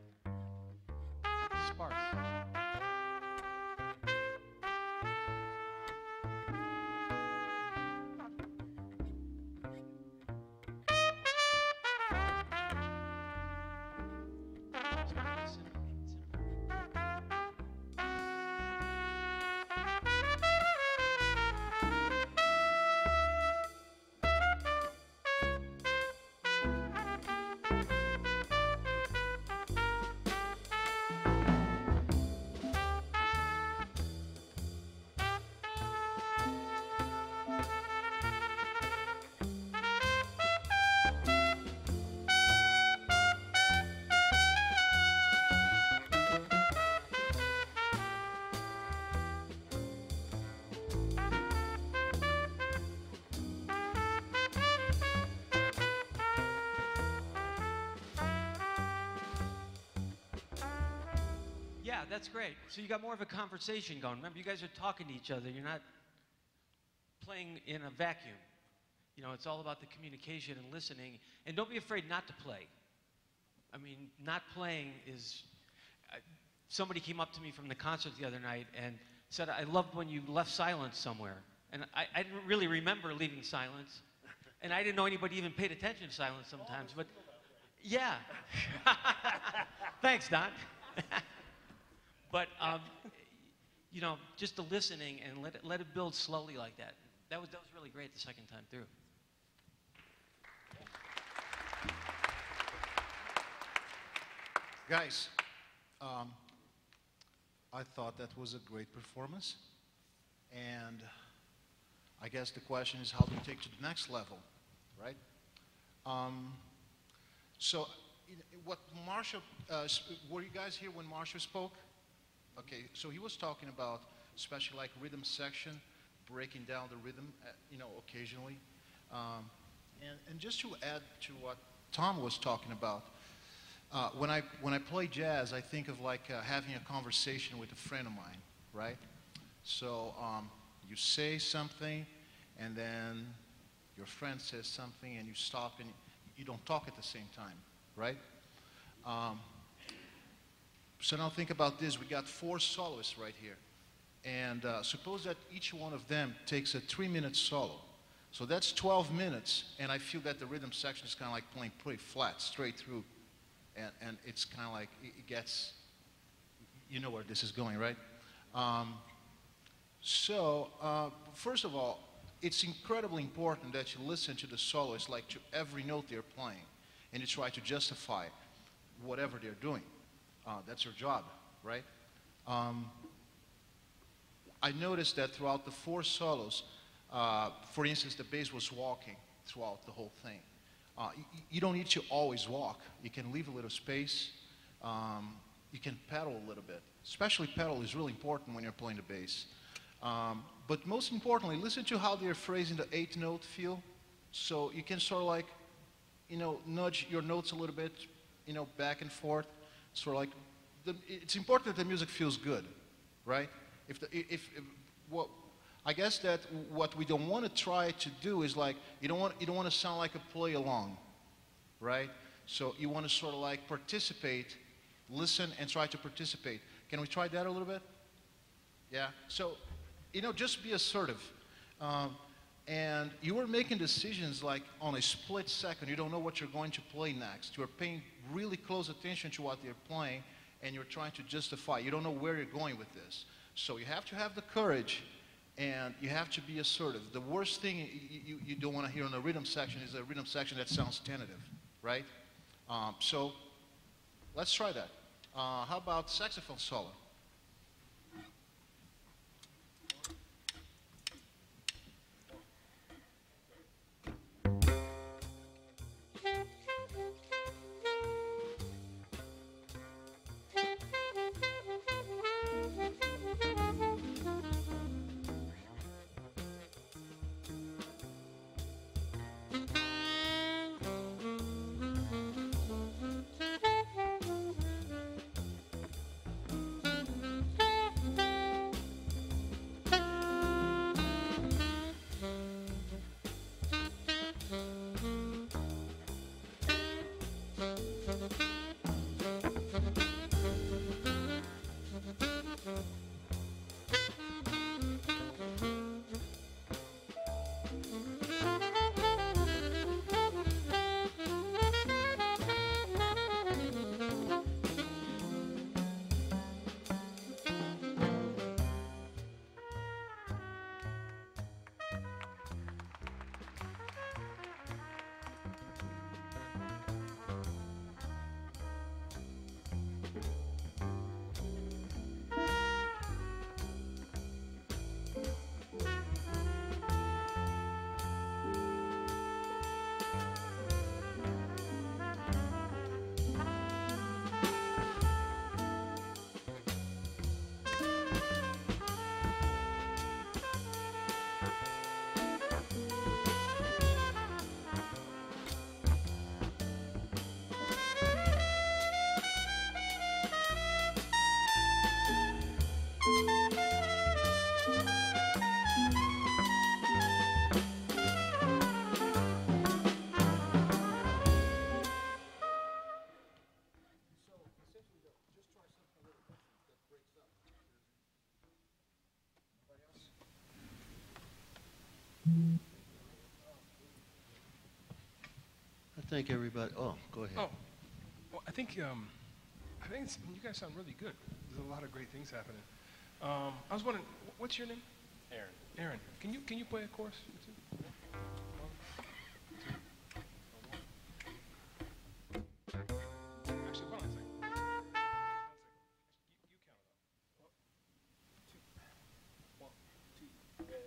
Sparks. Yeah, that's great. So you got more of a conversation going. Remember, you guys are talking to each other. You're not playing in a vacuum. You know, it's all about the communication and listening. And don't be afraid not to play. I mean, not playing is... somebody came up to me from the concert the other night and said, I loved when you left silence somewhere. And I didn't really remember leaving silence. And I didn't know anybody even paid attention to silence sometimes. But, yeah. Thanks, Don. But, you know, just the listening and let it build slowly like that. That was really great the second time through. Guys, I thought that was a great performance. And I guess the question is, how do you take to the next level, right? So, what Marshall, were you guys here when Marshall spoke? Okay, so he was talking about, especially like rhythm section, breaking down the rhythm, you know, occasionally. And just to add to what Tom was talking about, when I play jazz, I think of like having a conversation with a friend of mine, right? So you say something, and then your friend says something, and you stop, and you don't talk at the same time, right? So now think about this. We got 4 soloists right here. And suppose that each one of them takes a 3-minute solo. So that's 12 minutes, and I feel that the rhythm section is kind of like playing pretty flat, straight through. And it's kind of like, it gets, you know where this is going, right? First of all, it's incredibly important that you listen to the soloist, like to every note they're playing, and you try to justify whatever they're doing. That's your job, right? I noticed that throughout the 4 solos, for instance, the bass was walking throughout the whole thing. You don't need to always walk. You can leave a little space. You can pedal a little bit. Especially pedal is really important when you're playing the bass. But most importantly, listen to how they're phrasing the 8th note feel. So you can sort of like nudge your notes a little bit, back and forth. Sort of like, it's important that the music feels good, right? What I guess that what we don't want to try to do is like, you don't want to sound like a play along, right? So you want to sort of like participate, listen and try to participate. Can we try that a little bit? Yeah. So, just be assertive. And you are making decisions like on a split second. You don't know what you're going to play next. You're paying really close attention to what they're playing, and you're trying to justify. You don't know where you're going with this. So you have to have the courage, and you have to be assertive. The worst thing you don't want to hear in a rhythm section is a rhythm section that sounds tentative, right? So let's try that. How about saxophone solo? I think everybody, oh, go ahead. Oh, well, I think you guys sound really good. There's a lot of great things happening. I was wondering, what's your name? Aaron. Aaron. Can you play a chorus? Actually, hold on a second. One second. You count it up. 1, 2, 1, 2.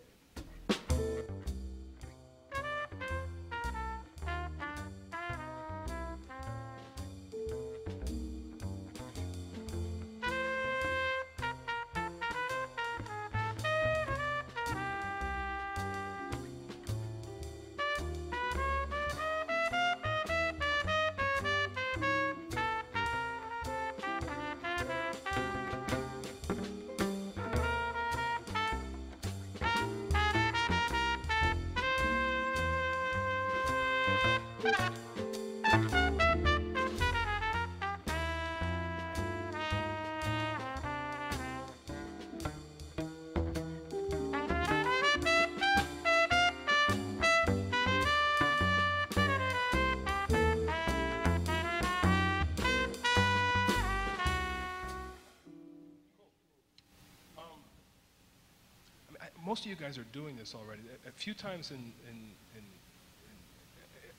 Most of you guys are doing this already. A few times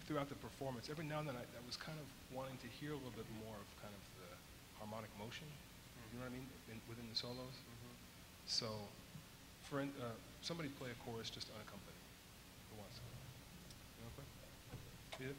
throughout the performance, every now and then I was kind of wanting to hear a little bit more of kind of the harmonic motion. You know what I mean? Within the solos. So, somebody play a chorus just unaccompanied. Who wants to? You want to play?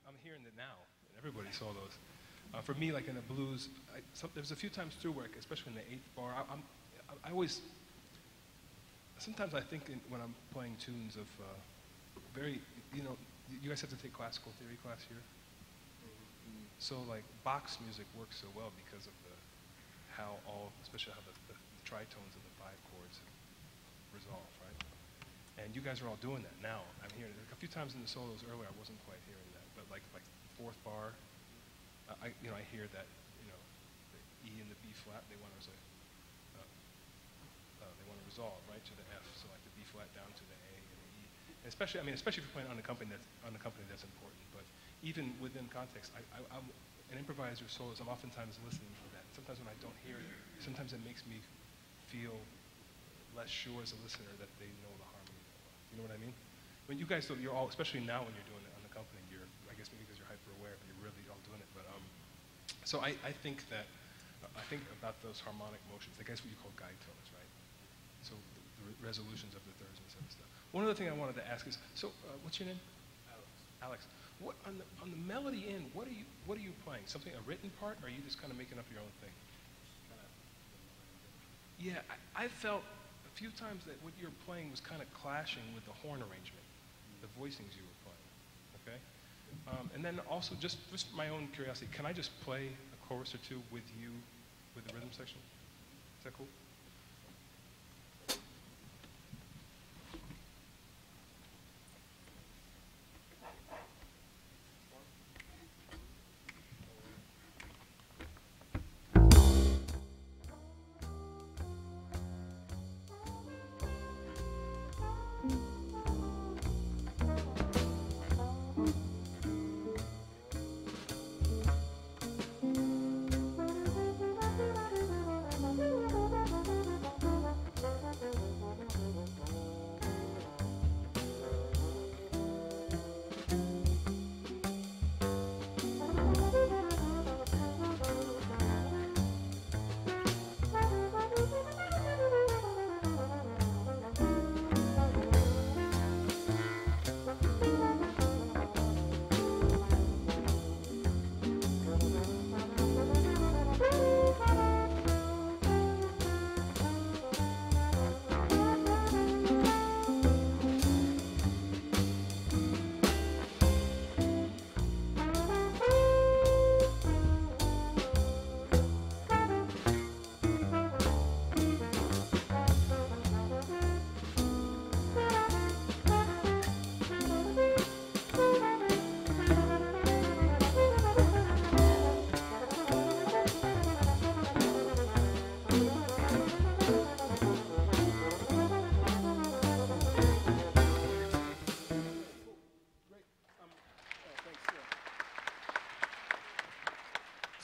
I'm hearing it now. And everybody saw those. For me, like in the blues, there's a few times through where, especially in the eighth bar, I always, sometimes I think when I'm playing tunes of very, you know, you guys have to take classical theory class here. So like Bach's music works so well because of especially how the tritones of the five chords resolve, right? And you guys are all doing that now. I'm hearing it. A few times in the solos earlier, I wasn't quite hearing that, but like fourth bar, I hear that, you know, the E and the B flat, they want to resolve, right, to the F. So like the B flat down to the A and the E. And especially if you're playing on a company that's important. But even within context, I'm an improviser soloist. I'm oftentimes listening for that. Sometimes when I don't hear it, sometimes it makes me feel less sure as a listener that they know the harmony that well. You know what I mean? When you guys, you're all, especially now when you're doing it on the company, I guess maybe because you're hyper aware, but you're really all doing it. But so I think about those harmonic motions. I guess what you call guide tones, right? So the resolutions of the thirds and sevenths stuff. One other thing I wanted to ask is, so what's your name? Alex. What on the melody end? What are you playing? Something, a written part, or are you just kind of making up your own thing? Yeah, I felt a few times that what you're playing was kind of clashing with the horn arrangement, the voicings you were playing. Okay, and then also just my own curiosity, can I just play a chorus or two with you, with the rhythm section? Is that cool?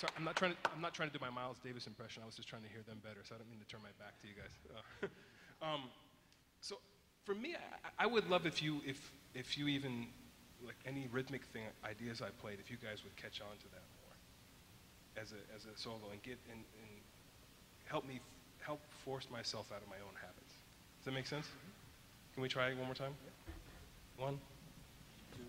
Sorry, I'm not trying to do my Miles Davis impression. I was just trying to hear them better, so I don't mean to turn my back to you guys. So for me, I would love if you even, like any rhythmic thing, ideas I played, if you guys would catch on to that more as a solo and help force myself out of my own habits. Does that make sense? Can we try it one more time? Yeah. 1, 2.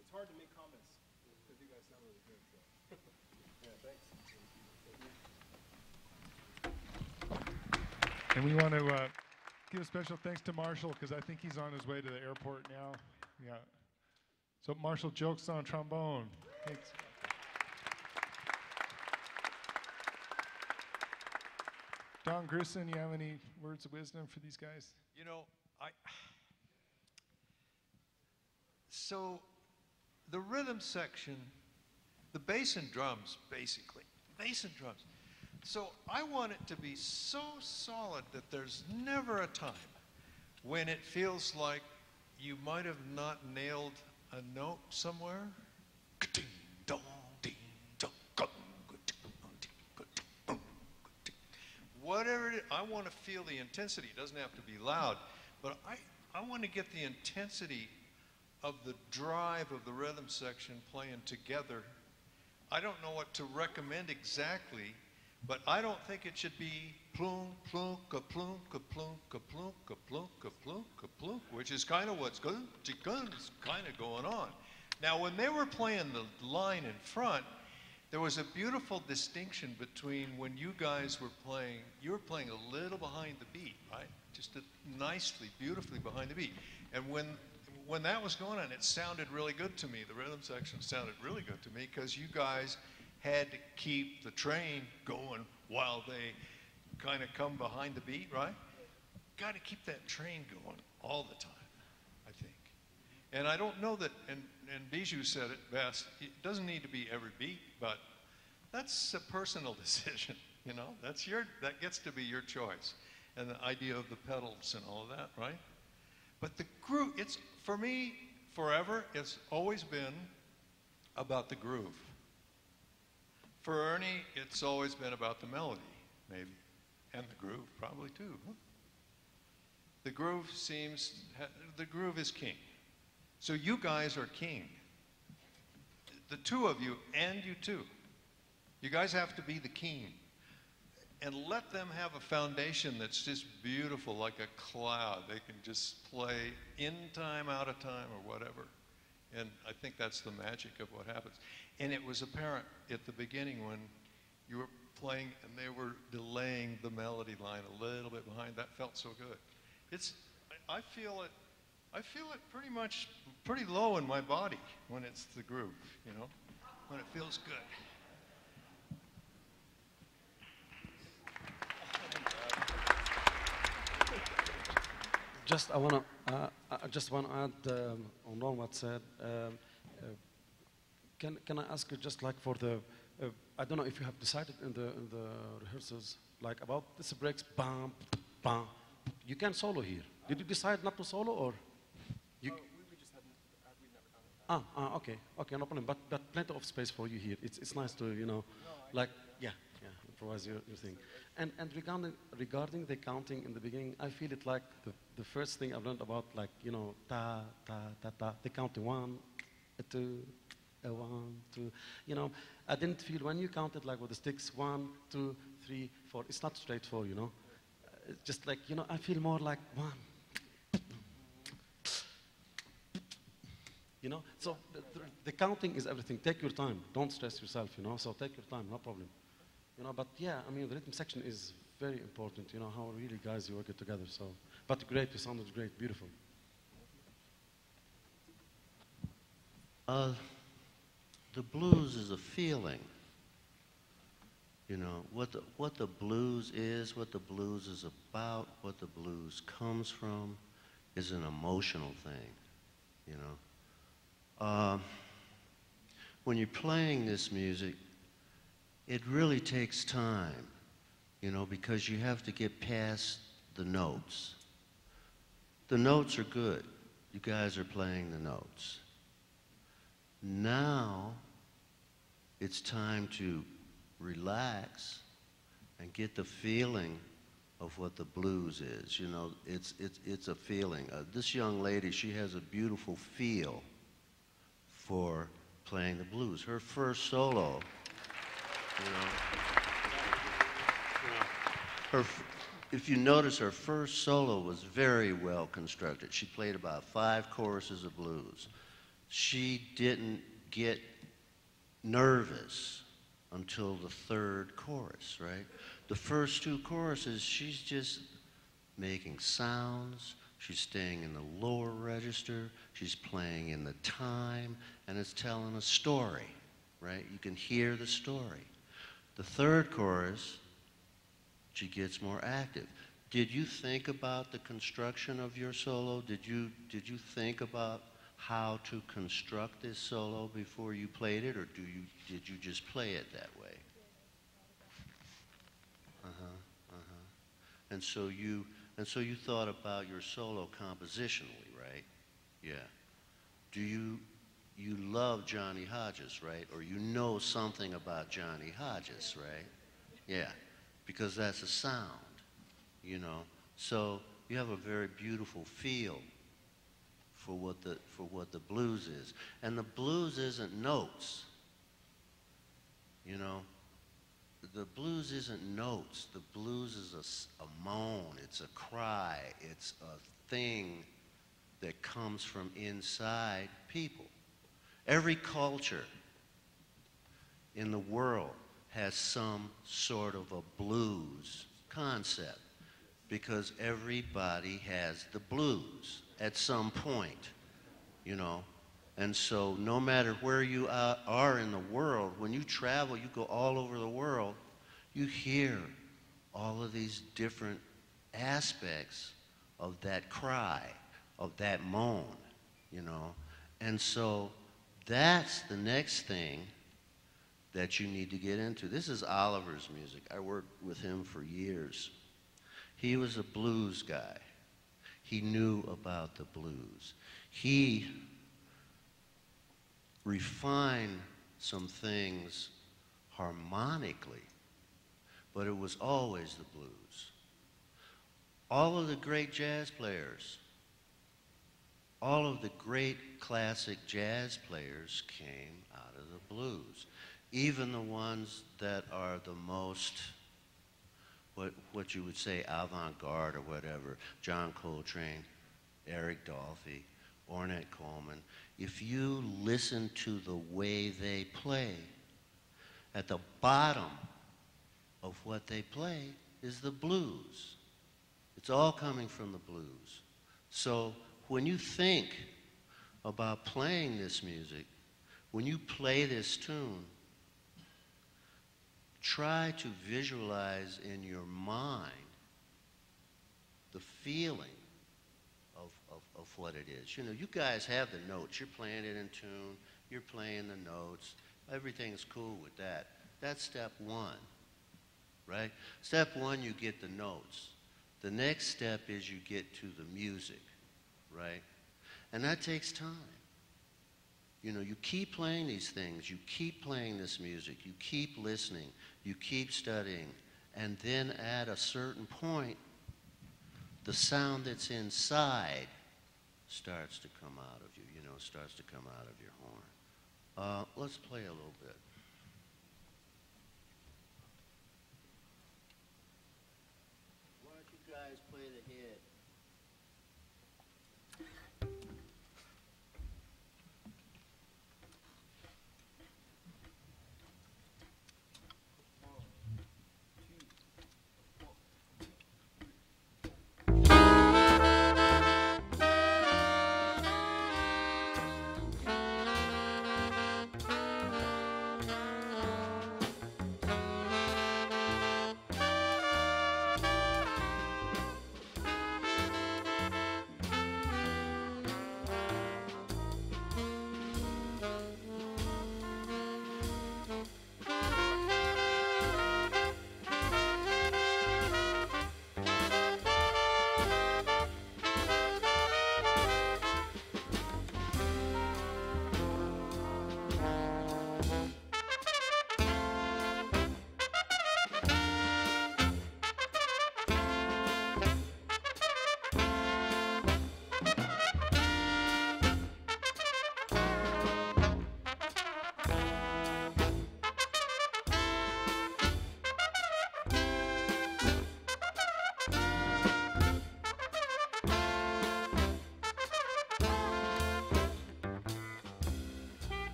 It's hard to make comments because you guys sound really good. So. Yeah, thanks. And we want to give a special thanks to Marshall because I think he's on his way to the airport now. Yeah. So Marshall Jokes on trombone. Thanks. Don Grissom, you have any words of wisdom for these guys? You know, so the rhythm section, the bass and drums, basically, bass and drums. So I want it to be so solid that there's never a time when it feels like you might have not nailed a note somewhere. Whatever it is, I want to feel the intensity. It doesn't have to be loud, but I want to get the intensity of the drive of the rhythm section playing together. I don't know what to recommend exactly, but I don't think it should be plunk, plunk, ka-plunk, ka-plunk, ka-plunk, ka-plunk, ka-plunk, ka-plunk, which is kind of what's kind of going on. Now, when they were playing the line in front, there was a beautiful distinction between when you guys were playing, you were playing a little behind the beat, right? Just nicely, beautifully behind the beat. And when that was going on, it sounded really good to me. The rhythm section sounded really good to me because you guys had to keep the train going while they kind of come behind the beat, right? Got to keep that train going all the time, I think. And I don't know that, and Bijou said it best, it doesn't need to be every beat, but that's a personal decision, you know? That gets to be your choice. And the idea of the pedals and all of that, right? But the groove, it's, for me, forever, it's always been about the groove. For Ernie, it's always been about the melody, maybe, and the groove, probably too. The groove is king. So you guys are king. The two of you, and you too. You guys have to be the king. And let them have a foundation that's just beautiful, like a cloud. They can just play in time, out of time, or whatever. And I think that's the magic of what happens. And it was apparent at the beginning when you were playing and they were delaying the melody line a little bit behind. That felt so good. I feel it pretty low in my body when it's the groove, you know, when it feels good. I just want to add on what said. Can I ask you just like for the, I don't know if you have decided in the rehearsals, like about this breaks, bam, bam. You can solo here. Did you decide not to solo or? You, we just hadn't, we've never done it. Okay, no problem. But plenty of space for you here. It's nice to, you know, improvise your thing. And regarding the counting in the beginning, I feel it like the first thing I've learned about, like, you know, ta, ta, ta, ta, the counting 1, 2, 1, 2. You know, I didn't feel when you counted like with the sticks, 1, 2, 3, 4. It's not straightforward, you know. It's just like, you know, I feel more like 1. You know, so the counting is everything. Take your time. Don't stress yourself, you know. So take your time, no problem. You know, but yeah, I mean, the rhythm section is very important. You know how really guys you work it together. So, but great, you sounded great, beautiful. The blues is a feeling. You know what the blues is, what the blues is about, what the blues comes from, is an emotional thing. You know. When you're playing this music, it really takes time, you know, because you have to get past the notes. The notes are good. You guys are playing the notes. Now, it's time to relax and get the feeling of what the blues is. You know, it's a feeling. This young lady, she has a beautiful feel for playing the blues. Her first solo, if you notice, her first solo was very well constructed. She played about 5 choruses of blues. She didn't get nervous until the 3rd chorus, right? The first 2 choruses, she's just making sounds, she's staying in the lower register, she's playing in the time, and it's telling a story, right? You can hear the story. The third chorus, she gets more active. Did you think about the construction of your solo? Did you think about how to construct this solo before you played it, or did you just play it that way? And so you thought about your solo compositionally, right? Yeah. Do you love Johnny Hodges, right? Or you know something about Johnny Hodges, right? Yeah, because that's a sound, you know. So you have a very beautiful feel for what the blues is. And the blues isn't notes, you know. The blues isn't notes. The blues is a moan, it's a cry, it's a thing that comes from inside people. Every culture in the world has some sort of a blues concept because everybody has the blues at some point, you know. And so no matter where you are in the world, when you travel, you go all over the world, you hear all of these different aspects of that cry, of that moan, you know. And so that's the next thing that you need to get into. This is Oliver's music. I worked with him for years. He was a blues guy. He knew about the blues. He refined some things harmonically, but it was always the blues. All of the great jazz players, all of the great classic jazz players came out of the blues. Even the ones that are the most, what you would say, avant-garde or whatever, John Coltrane, Eric Dolphy, Ornette Coleman, if you listen to the way they play, at the bottom of what they play is the blues. It's all coming from the blues. So when you think about playing this music, when you play this tune, try to visualize in your mind the feeling of what it is. You know, you guys have the notes. You're playing it in tune. You're playing the notes. Everything's cool with that. That's step one, right? Step one, you get the notes. The next step is you get to the music, right? And that takes time. You know, you keep playing these things. You keep playing this music. You keep listening. You keep studying. And then at a certain point, the sound that's inside starts to come out of you, you know, starts to come out of your horn. Let's play a little bit. Why don't you guys play the head? Thank you.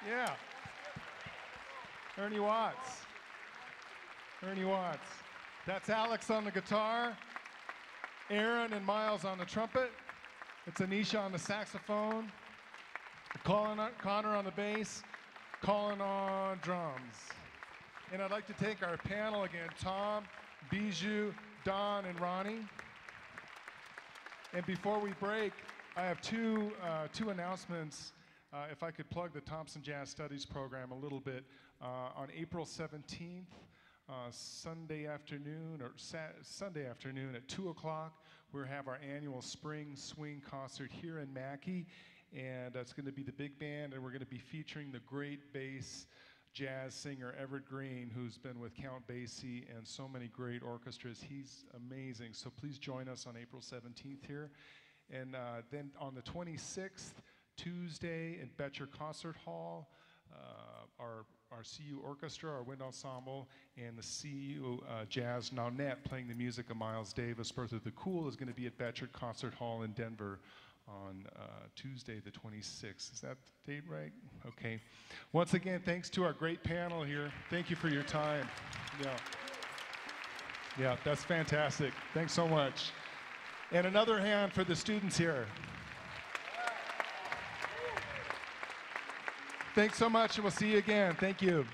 Yeah. Ernie Watts. Ernie Watts. That's Alex on the guitar, Aaron and Miles on the trumpet. It's Anisha on the saxophone, Connor on the bass, Colin on drums. And I'd like to thank our panel again, Tom, Bijou, Don, and Ronnie. And before we break, I have two announcements. If I could plug the Thompson Jazz Studies program a little bit. On April 17th, Sunday afternoon at 2 o'clock, we'll have our annual spring swing concert here in Macky. And it's going to be the big band, and we're going to be featuring the great bass jazz singer Everett Green, who's been with Count Basie and so many great orchestras. He's amazing. So please join us on April 17th here. And then on the 26th, Tuesday in Betcher Concert Hall, our CU Orchestra, our wind ensemble, and the CU Jazz Nonet playing the music of Miles Davis, Birth of the Cool, is going to be at Betcher Concert Hall in Denver on Tuesday the 26th. Is that the date right? Okay. Once again, thanks to our great panel here. Thank you for your time. Yeah, that's fantastic. Thanks so much. And another hand for the students here. Thanks so much, and we'll see you again. Thank you.